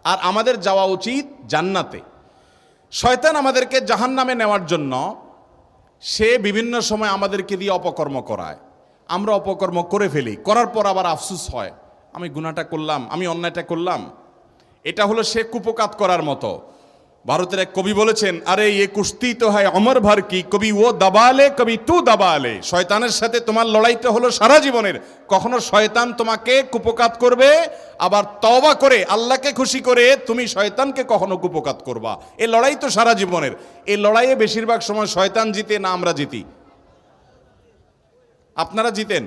আর আমাদের যাওয়া উচিত জান্নাতে। শয়তান আমাদেরকে জাহান্নামে নেওয়ার জন্য সে বিভিন্ন সময় আমাদেরকে দিয়ে অপকর্ম করায়। আমরা অপকর্ম করে ফেলি, করার পর আবার আফসোস হয়, আমি গুনাহটা করলাম, আমি অন্যায়টা করলাম। এটা হলো সে কুপকাত করার মতো। ভারতের এক কবি বলেছেন, আরে এ কুস্তি তো হয় অমর ভর কি, কবি ও দাবালে কবি তু দাবালে। শয়তানের সাথে তোমার লড়াইটা হলো সারা জীবনের। কখনো শয়তান তোমাকে কুপকাত করবে, আবার তওবা করে আল্লাহকে খুশি করে তুমি শয়তানকে কখনো কুপকাত করবা। এই লড়াই তো সারা জীবনের। এই লড়াইয়ে বেশিরভাগ সময় শয়তান জিতে না আমরা জিতি? আপনারা জিতেন,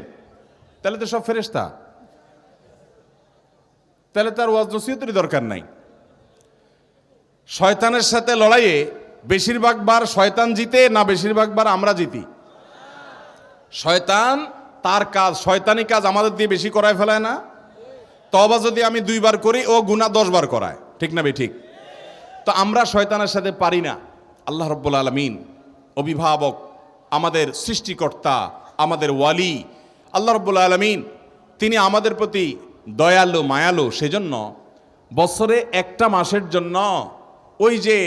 তাহলে তো সব ফেরেশতা, তাহলে তার ওয়াজ নসিহতেরই দরকার নাই। শয়তানের সাথে লড়াইয়ে বেশিরভাগ বার শয়তান জিতে না বেশিরভাগ বার আমরা জিতি? শয়তান তার কাজ, শয়তানি কাজ আমাদের দিয়ে বেশি করায় ফেলায় না? তওবা যদি আমি 2 বার করি, ও গুনাহ 10 বার করায়, ঠিক না ঠিক? তো আমরা শয়তানের সাথে পারি না। আল্লাহ রাব্বুল আলামিন অভিভাবক, আমাদের সৃষ্টিকর্তা, আমাদের ওয়ালি আল্লাহ রাব্বুল আলামিন, তিনি আমাদের প্রতি দয়ালু, মায়ালু। সেজন্য বছরে একটা মাসের জন্য ওই যে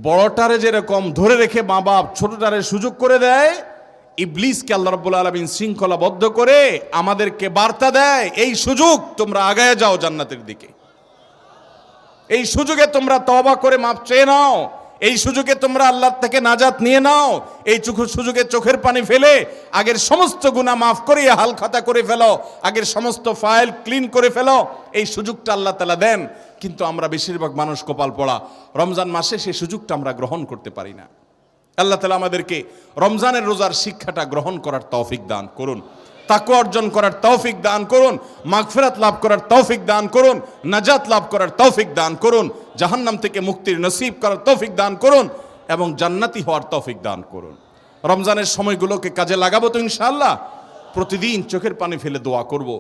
বড়টারে যেরকম ধরে রেখে মা বাপ ছোটটারে সুযোগ করে দেয়, ইবলিসকে আল্লাহ রাব্বুল আলামিন শৃঙ্খলাবদ্ধ করে আমাদেরকে বার্তা দেয়, এই সুযোগ তোমরা আগায় যাও জান্নাতের দিকে। এই সুযোগে তোমরা তওবা করে মাপ চেয়ে নাও, এই সুযোগে তোমরা আল্লাহর থেকে নাজাত নিয়ে নাও, এই সুযোগে চোখের পানি ফেলে আগের সমস্ত গুনাহ মাফ করে হাল খাতা করে ফেলো, আগের সমস্ত ফাইল ক্লিন করে ফেলো। এই সুযোগটা আল্লাহ তাআলা দেন, কিন্তু আমরা বেশিরভাগ মানুষ কপাল পড়া, রমজান মাসে সেই সুযোগটা আমরা গ্রহণ করতে পারি না। আল্লাহ তাআলা আমাদেরকে রমজানের রোজার শিক্ষাটা গ্রহণ করার তৌফিক দান করুন, তাকওয়া অর্জন করার তৌফিক দান করুন, মাগফিরাত লাভ করার তৌফিক দান করুন, নাজাত লাভ করার তৌফিক দান করুন, জাহান্নাম থেকে মুক্তির নসিব করার তৌফিক দান করুন, এবং জান্নাতি হওয়ার তৌফিক দান করুন। রমজানের সময়গুলোকে কাজে লাগাবো তো ইনশাআল্লাহ। প্রতিদিন চোখের পানি ফেলে দোয়া করব।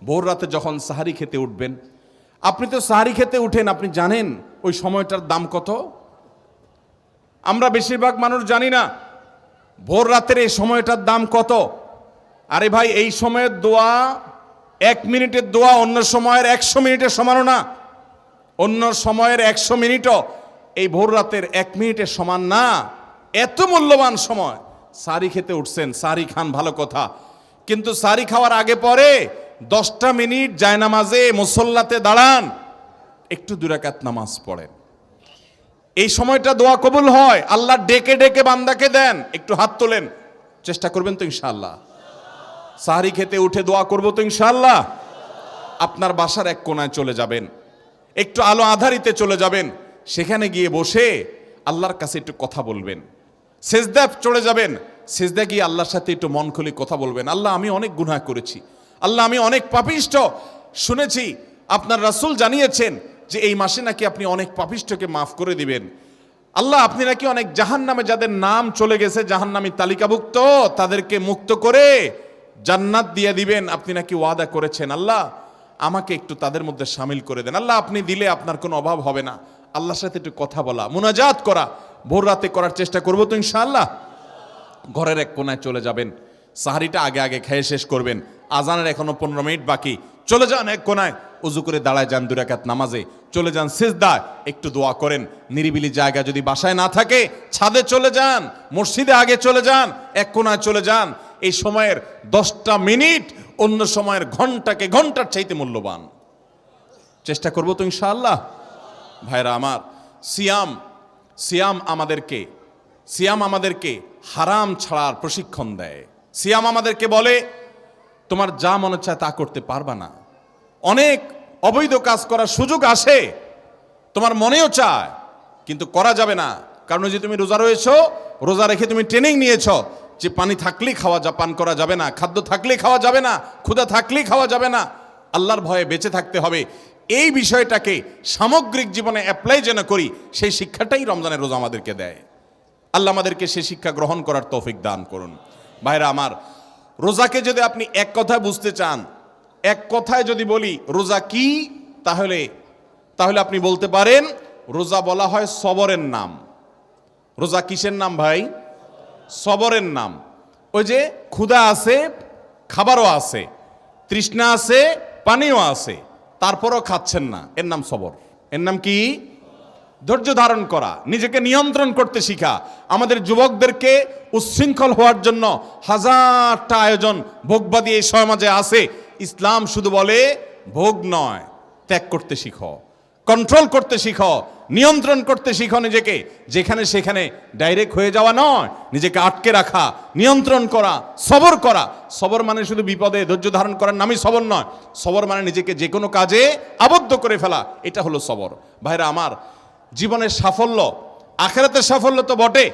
ভোর রাতে যখন সাহারি খেতে উঠবেন, আপনি তো সাহারি খেতে উঠেন, আপনি জানেন ওই সময়টার দাম কত? আমরা বেশিরভাগ মানুষ জানি না ভোর রাতের এই সময়টার দাম কত। আরে ভাই, এই সময়ের দোয়া 1 মিনিটের দোয়া অন্য সময়ের 100 মিনিটের সমানও না। অন্য সময়ের 100 মিনিটও এই ভোর রাতের 1 মিনিটের সমান না। এত মূল্যবান সময়। সাহারি খেতে উঠছেন, সাহারি খান, ভালো কথা, কিন্তু সাহারি খাওয়ার আগে পরে 10টা মিনিট জায়নামাজে মুসল্লাতে দাঁড়ান, একটু 2 রাকাত নামাজ পড়েন। এই সময়টা দোয়া কবুল হয়, আল্লাহ ডেকে ডেকে বান্দাকে দেন। একটু হাত তোলেন, চেষ্টা করবেন তো ইনশাআল্লাহ? সাহারি খেতে উঠে দোয়া করবো তো ইনশাআল্লাহ? আপনার বাসার এক কোনায় চলে যাবেন, একটু আলো আধারিতে চলে যাবেন, সেখানে গিয়ে বসে আল্লাহর কাছে একটু কথা বলবেন। সেজদা চলে যাবেন, সেজদা গিয়ে আল্লাহর সাথে একটু মন খুলে কথা বলবেন। আল্লাহ, আমি অনেক গুনাহ করেছি, আল্লাহ আমি অনেক পাপিষ্ঠ। শুনেছি আপনার রাসূল জানিয়েছেন যে এই মাসে নাকি আপনি অনেক পাপিষ্ঠকে মাফ করে দিবেন। আল্লাহ, আপনি নাকি অনেক জাহান্নামে যাদের নাম চলে গেছে, জাহান্নামী তালিকাভুক্ত, তাদেরকে মুক্ত করে জান্নাত দিয়ে দিবেন, আপনি নাকি ওয়াদা করেছেন। আল্লাহ, আমাকে একটু তাদের মধ্যে শামিল করে দেন। আল্লাহ, আপনি দিলে আপনার কোনো অভাব হবে না। আল্লাহর সাথে একটু কথা বলা, মুনাজাত করা ভোর রাতে করার চেষ্টা করবো তো ইনশাআল্লাহ। ঘরের এক কোনায় চলে যাবেন, সাহারিটা আগে আগে খেয়ে শেষ করবেন, আজানের এখনো 15 মিনিট বাকি, চলে যান এক কোনায়, উজু করে দাঁড়ায় যান 2 রাকাত নামাজে, চলে যান সিজদায়, একটু দোয়া করেন। নিরিবিলি জায়গা যদি বাসায় না থাকে, ছাদে চলে যান, মসজিদে আগে চলে যান, এক কোনায় চলে যান। এই সময়ের 10টা মিনিট অন্য সময়ের ঘন্টাকে ঘন্টার চাইতে মূল্যবান। চেষ্টা করবো তো ইনশাআল্লাহ। ভাইরা আমার, সিয়াম আমাদেরকে হারাম ছাড়ার প্রশিক্ষণ দেয়। সিয়াম আমাদেরকে বলে তোমার যা মনে চায় তা করতে পারবা না। অনেক অবৈধ কাজ করার সুযোগ আসে, তোমার মনেও চায় কিন্তু করা যাবে না, কারণ যে তুমি রোজা রয়েছো, রোজা রেখে তুমি ট্রেনিং নিয়েছো যে পানি থাকলেই পান করা যাবে না, খাদ্য থাকলেই খাওয়া যাবে না, ক্ষুধা থাকলেই খাওয়া যাবে না, আল্লাহর ভয়ে বেঁচে থাকতে হবে। এই বিষয়টাকে সামগ্রিক জীবনে অ্যাপ্লাই যেন করি, সেই শিক্ষাটাই রমজানের রোজা আমাদেরকে দেয়। আল্লাহ আমাদেরকে সেই শিক্ষা গ্রহণ করার তৌফিক দান করুন। ভাইরা আমার, রোজাকে যদি আপনি এক কথায় বুঝতে চান, এক কথায় যদি বলি রোজা কি, তাহলে আপনি বলতে পারেন রোজা বলা হয় সবরের নাম। রোজা কিসের নাম ভাই? সবরের নাম। ওই যে ক্ষুধা আছে, খাবারও আছে, তৃষ্ণা আছে, পানিও আছে, তারপরও খাচ্ছেন না, এর নাম সবর। এর নাম কি? ধৈর্য ধারণ করা, নিজেকে নিয়ন্ত্রণ করতে শিখা। আমাদের যুবকদেরকে উচ্ছৃঙ্খল হওয়ার জন্য হাজারটা আয়োজন ভোগবাদী এই সমাজে আছে। ইসলাম শুধু বলে ভোগ নয়, ত্যাগ করতে শিখো, কন্ট্রোল করতে শিখো, নিয়ন্ত্রণ করতে শিখো নিজেকে। যেখানে সেখানে ডাইরেক্ট হয়ে যাওয়া নয়, নিজেকে আটকে রাখা, নিয়ন্ত্রণ করা, সবর করা। সবর মানে শুধু বিপদে ধৈর্য ধারণ করার নামই সবর নয়। সবর মানে নিজেকে যে কোনো কাজে আবদ্ধ করে ফেলা, এটা হলো সবর। ভাইরা আমার, জীবনের সাফল্য, আখিরাতের সাফল্য তো বটে,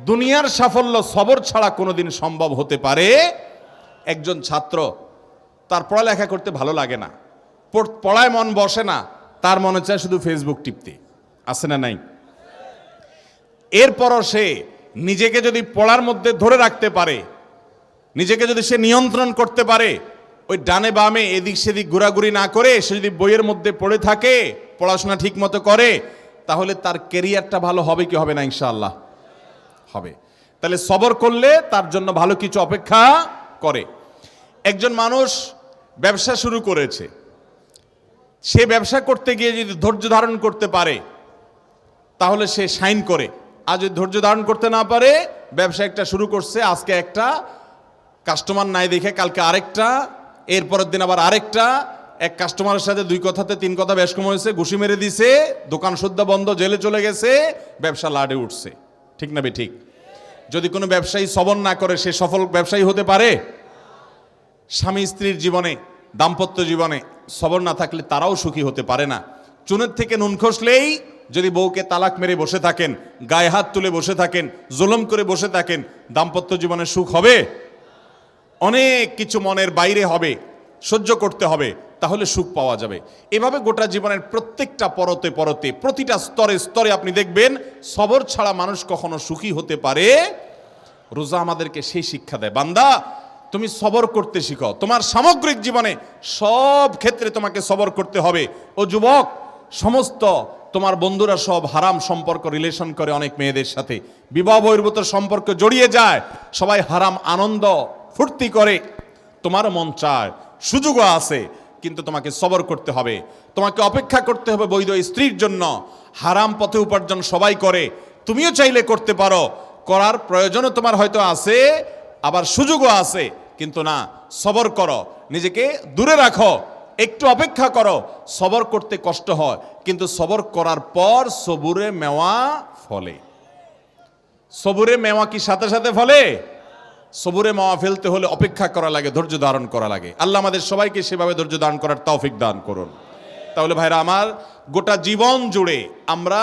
দুনিয়ার সাফল্য সবর ছাড়া কোনোদিন সম্ভব হতে পারে। একজন ছাত্র, তার পড়ালেখা করতে ভালো লাগে না, পড়ায় মন বসে না, তার মনে চায় শুধু ফেসবুক টিপতে, আছে না নাই? এরপরও সে নিজেকে যদি পড়ার মধ্যে ধরে রাখতে পারে, নিজেকে যদি সে নিয়ন্ত্রণ করতে পারে, ওই ডানে বামে এদিক সেদিক ঘোরাঘুরি না করে সে যদি বইয়ের মধ্যে পড়ে থাকে, পড়াশোনা ঠিক মতো করে, তাহলে তার ক্যারিয়ারটা ভালো হবে কি হবে না? ইনশাআল্লাহ হবে। তাহলে সবর করলে তার জন্য ভালো কিছু অপেক্ষা করে। একজন মানুষ ব্যবসা শুরু করেছে, সে ব্যবসা করতে গিয়ে যদি ধৈর্য ধারণ করতে পারে তাহলে সে শাইন করে। আর যদি ধৈর্য ধারণ করতে না পারে, ব্যবসা একটা শুরু করছে, আজকে একটা কাস্টমার নাই দেখে কালকে আরেকটা, এরপরের দিন আবার আরেকটা, এক কাস্টমারের সাথে দুই কথাতে তিন কথা বেশ কম হয়েছে, ঘুষি মেরে দিছে, দোকান সুদ্ধা বন্ধ, জেলে চলে গেছে, ব্যবসা লাডে উঠছে। ঠিক না ঠিক? যদি কোনো ব্যবসায়ী সবর না করে, সে সফল ব্যবসায়ী হতে পারে? স্বামী স্ত্রীর জীবনে, দাম্পত্য জীবনে সবর না থাকলে তারাও সুখী হতে পারে না। চুনের থেকে নুন খসলেই যদি বউকে তালাক মেরে বসে থাকেন, গায়ে হাত তুলে বসে থাকেন, জুলুম করে বসে থাকেন, দাম্পত্য জীবনে সুখ হবে? অনেক কিছু মনের বাইরে হবে, সহ্য করতে হবে, তাহলে সুখ পাওয়া যাবে। এভাবে গোটা জীবনের প্রত্যেকটা পরতে পরতে, প্রতিটা স্তরে স্তরে আপনি দেখবেন সবর ছাড়া মানুষ কখনো সুখী হতে পারে। রোজা আমাদেরকে সেই শিক্ষা দেয়, বান্দা তুমি সবর করতে শিখো। তোমার সামগ্রিক জীবনে সব ক্ষেত্রে তোমাকে সবর করতে হবে। ও যুবক, সমস্ত তোমার বন্ধুরা সব হারাম সম্পর্ক রিলেশন করে, অনেক মেয়েদের সাথে বিবাহ বহির্ভূত সম্পর্ক জড়িয়ে যায়, সবাই হারাম আনন্দ ফুর্তি করে। তোমার মন চায়, সুযোগও আছে, কিন্তু তোমাকে সবর করতে হবে, তোমাকে অপেক্ষা করতে হবে বৈধ স্ত্রীর জন্য। হারাম পথে উপার্জন সবাই করে, তুমিও চাইলে করতে পারো, করার প্রয়োজনও তোমার হয়তো আছে, আবার সুযোগও আছে, কিন্তু না, সবর করো, নিজেকে দূরে রাখো, একটু অপেক্ষা করো। সবর করতে কষ্ট হয়, কিন্তু সবর করার পর সবুরে মেওয়া ফলে। সবুরে মেওয়া কি সাথে সাথে ফলে? সবুরে মেওয়া ফেলতে হলে অপেক্ষা করা লাগে, ধৈর্য ধারণ করা লাগে। আল্লাহ আমাদের সবাইকে সেভাবে ধৈর্য ধারণ করার তৌফিক দান করুন। তাহলে ভাইরা আমার, গোটা জীবন জুড়ে আমরা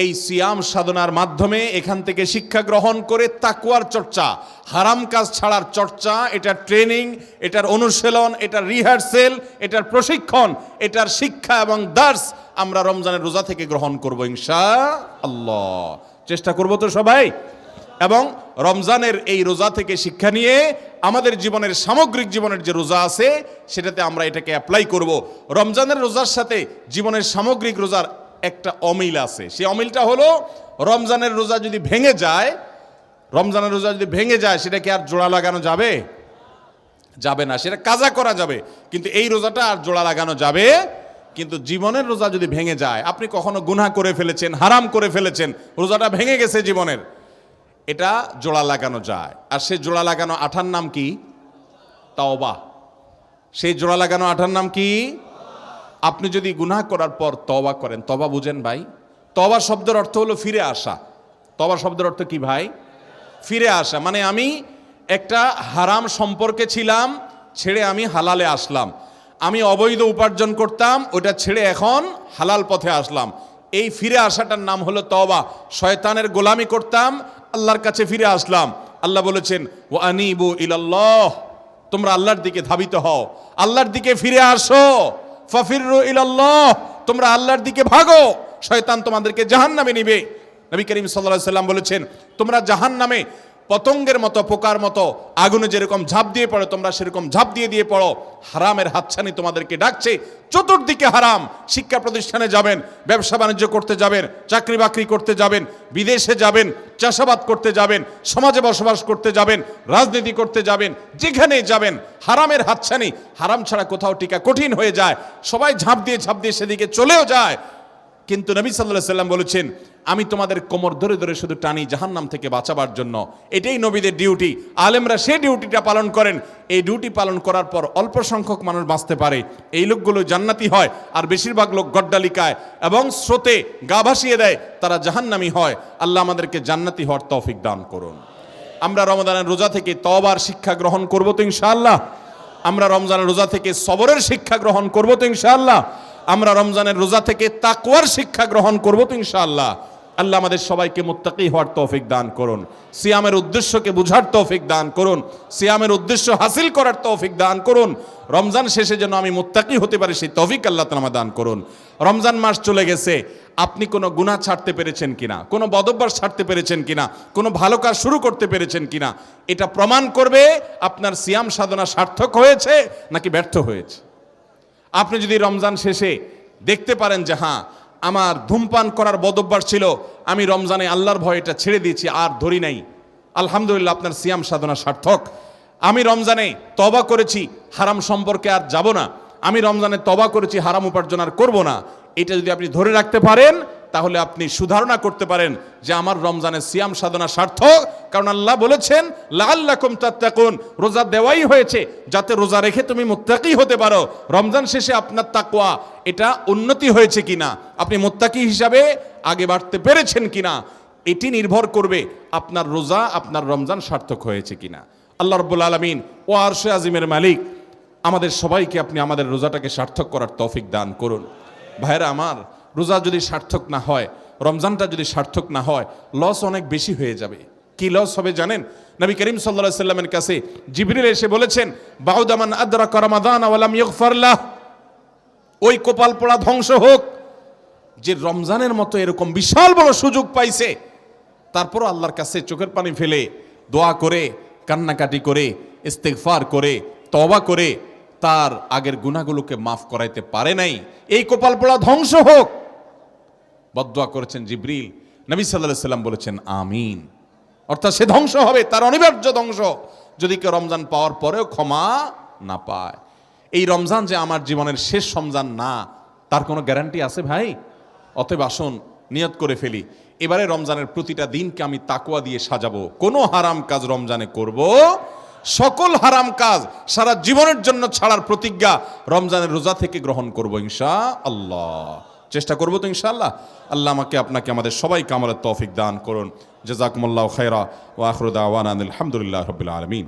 এই সিয়াম সাধনার মাধ্যমে এখান থেকে শিক্ষা গ্রহণ করে তাকওয়ার চর্চা, হারাম কাজ ছাড়ার চর্চা, এটার ট্রেনিং, এটার অনুশীলন, এটার রিহার্সেল, এটার প্রশিক্ষণ, এটার শিক্ষা এবং দার্স আমরা রমজানের রোজা থেকে গ্রহণ করব ইনশাআল্লাহ। চেষ্টা করব তো সবাই। এবং রমজানের এই রোজা থেকে শিক্ষা নিয়ে আমাদের জীবনের সামগ্রিক জীবনের যে রোজা আছে সেটাতে আমরা এটাকে অ্যাপ্লাই করব। রমজানের রোজার সাথে জীবনের সামগ্রিক রোজার একটা অমিল আছে। সেই অমিলটা হলো, রমজানের রোজা যদি ভেঙে যায়, রমজানের রোজা যদি ভেঙে যায়, সেটা কি আর জোড়া লাগানো যাবে? যাবে না, সেটা কাজা করা যাবে, কিন্তু এই রোজাটা আর জোড়া লাগানো যাবে। কিন্তু জীবনের রোজা যদি ভেঙে যায়, আপনি কখনো গুনাহ করে ফেলেছেন, হারাম করে ফেলেছেন, রোজাটা ভেঙে গেছে জীবনের, এটা জোড়া লাগানো যায়। আর সেই জোড়া লাগানো আঠার নাম কি? তাওবা। সেই জোড়া লাগানো আঠার নাম কি? আপনি যদি গুনাহ করার পর তওবা করেন, তওবা বুঝেন ভাই? তওবা শব্দের অর্থ হলো ফিরে আসা। তওবা শব্দের অর্থ কি ভাই? ফিরে আসা। মানে আমি একটা হারাম সম্পর্কে ছিলাম, ছেড়ে আমি হালালে আসলাম। আমি অবৈধ উপার্জন করতাম, ওটা ছেড়ে এখন হালাল পথে আসলাম। এই ফিরে আসাটার নাম হলো তওবা। শয়তানের গোলামি করতাম, আল্লাহর কাছে ফিরে আসলাম। আল্লাহ বলেছেন ওয়া আনিবু ইলাল্লাহ, তোমরা আল্লাহর দিকে ধাবিত হও, আল্লাহর দিকে ফিরে আসো। ফাফিরু ইলাল্লাহ, তোমরা আল্লাহর দিকে ভাগো, শয়তান তোমাদেরকে জাহান্নামে নিবে। নবী করিম সাল্লাল্লাহু আলাইহি সাল্লাম বলেছেন, তোমরা জাহান্নামে পতঙ্গের মতো, পোকার মতো আগুনে যেরকম ঝাঁপ দিয়ে পড়ো, তোমরা সেরকম ঝাঁপ দিয়ে দিয়ে পড়ো। হারামের হাতছানি তোমাদেরকে ডাকছে, চতুর্দিকে হারাম। শিক্ষা প্রতিষ্ঠানে যাবেন, ব্যবসা বাণিজ্য করতে যাবেন, চাকরি বাকরি করতে যাবেন, বিদেশে যাবেন, চাষাবাদ করতে যাবেন, সমাজে বসবাস করতে যাবেন, রাজনীতি করতে যাবেন, যেখানে যাবেন হারামের হাতছানি। হারাম ছাড়া কোথাও টিকা কঠিন হয়ে যায়, সবাই ঝাঁপ দিয়ে সেদিকে চলেও যায়। কিন্তু নবী সাল্লাল্লাহু আলাইহি সাল্লাম বলেছেন, আমি তোমাদের কোমর ধরে ধরে শুধু টানি জাহান্নাম থেকে বাঁচাবার জন্য। এটাই নবীদের ডিউটি। আলেমরা সেই ডিউটিটা পালন করেন। এই ডিউটি পালন করার পর অল্প সংখ্যক মানুষ বাঁচতে পারে, এই লোকগুলো জান্নাতি হয়। আর বেশিরভাগ লোক গড্ডালিকায় এবং স্রোতে গা ভাসিয়ে দেয়, তারা জাহান্নামী হয়। আল্লাহ আমাদেরকে জান্নাতি হওয়ার তৌফিক দান করুন। আমরা রমজানের রোজা থেকে তওবার শিক্ষা গ্রহণ করব তো ইনশাআল্লাহ। আমরা রমজানের রোজা থেকে সবরের শিক্ষা গ্রহণ করব তো ইনশাআল্লাহ। আমরা রমজানের রোজা থেকে তাকওয়ার শিক্ষা গ্রহণ করব তো ইনশাআল্লাহ। আল্লাহ আমাদের সবাইকে মুত্তাকি হওয়ার তৌফিক দান করুন, সিয়ামের উদ্দেশ্যকে বুঝার তৌফিক দান করুন, সিয়ামের উদ্দেশ্য হাসিল করার তৌফিক দান করুন। রমজান শেষে যেন আমি মুত্তাকি হতে পারি, সেই তৌফিক আল্লাহ তাআলা দান করুন। রমজান মাস চলে গেছে, আপনি কোনো গুনাহ ছাড়তে পেরেছেন কিনা, কোনো বদঅভ্যাস ছাড়তে পেরেছেন কিনা, কোনো ভালো কাজ শুরু করতে পেরেছেন কিনা, এটা প্রমাণ করবে আপনার সিয়াম সাধনা সার্থক হয়েছে নাকি ব্যর্থ হয়েছে। আপনি যদি রমজান শেষে দেখতে পারেন যে হ্যাঁ, আমার ধূমপান করার বদঅভ্যাস ছিল, আমি রমজানে আল্লাহর ভয়ে এটা ছেড়ে দিয়েছি, আর ধরি নাই, আলহামদুলিল্লাহ, আপনার সিয়াম সাধনা সার্থক। আমি রমজানে তওবা করেছি, হারাম সম্পর্কে আর যাব না, আমি রমজানে তওবা করেছি, হারাম উপার্জন আর করব না, এটা যদি আপনি ধরে রাখতে পারেন, তাহলে আপনি সুধারণা করতে পারেন যে আমার রমজানের সিয়াম সাধনা সার্থক। কারণ আল্লাহ বলেছেন লাআল্লাকুম তাত্তাকুন, রোজা দেওয়াই হয়েছে যাতে রোজা রেখে তুমি মুত্তাকি হতে পারো। রমজান শেষে আপনার তাকওয়া এটা উন্নতি হয়েছে কিনা, আপনি মুত্তাকি হিসাবে আগে বাড়তে পেরেছেন কিনা, এটি নির্ভর করবে আপনার রোজা, আপনার রমজান সার্থক হয়েছে কিনা। আল্লাহ রাব্বুল আলামিন ও আরশে আজিমের মালিক, আমাদের সবাইকে আপনি আমাদের রোজাটাকে সার্থক করার তৌফিক দান করুন। ভাইরা আমার, রোজা যদি সার্থক না হয়, রমজানটা যদি সার্থক না হয়, লস অনেক বেশি হয়ে যাবে। কি লস হবে জানেন? নবী করিম সাল্লাল্লাহু আলাইহি সাল্লামের কাছে জিবরিল এসে বলেছেন, বাউদা মান আদরাকা রমাদান ওয়া লাম ইগফার লাহ, ওই কপাল পোড়া ধ্বংস হোক যে রমজানের মতো এরকম বিশাল বড় সুযোগ পাইছে, তারপরও আল্লাহর কাছে চোখের পানি ফেলে দোয়া করে, কান্নাকাটি করে, ইস্তেগফার করে, তওবা করে তার আগের গুনাহগুলোকে মাফ করাইতে পারে নাই। এই কপাল পোড়া ধ্বংস হোক। বদদোয়া করেছেন জিবরিল, নবী সাল্লাল্লাহু আলাইহি সাল্লাম বলেছেন আমিন। অর্থাৎ সে ধ্বংস হবে, তার অনিবার্য ধ্বংস, যদি কেউ রমজান পাওয়ার পরেও ক্ষমা না পায়। এই রমজান যে আমার জীবনের শেষ রমজান না, তার কোনো গ্যারান্টি আছে ভাই? অতএব আসুন নিয়ত করে ফেলি, এবারে রমজানের প্রতিটা দিনকে আমি তাকওয়া দিয়ে সাজাবো। কোনো হারাম কাজ রমজানে করব, সকল হারাম কাজ সারা জীবনের জন্য ছাড়ার প্রতিজ্ঞা রমজানের রোজা থেকে গ্রহণ করব ইনশাআল্লাহ। চেষ্টা করব তো ইনশাআল্লাহ। আল্লাহ আমাকে, আপনাকে, আমাদের সবাইকে আমলের তৌফিক দান করুন। জাযাকুমুল্লাহু খায়রা ওয়া আখিরু দাওয়ানা আলহামদুলিল্লাহি রাব্বিল আলামিন।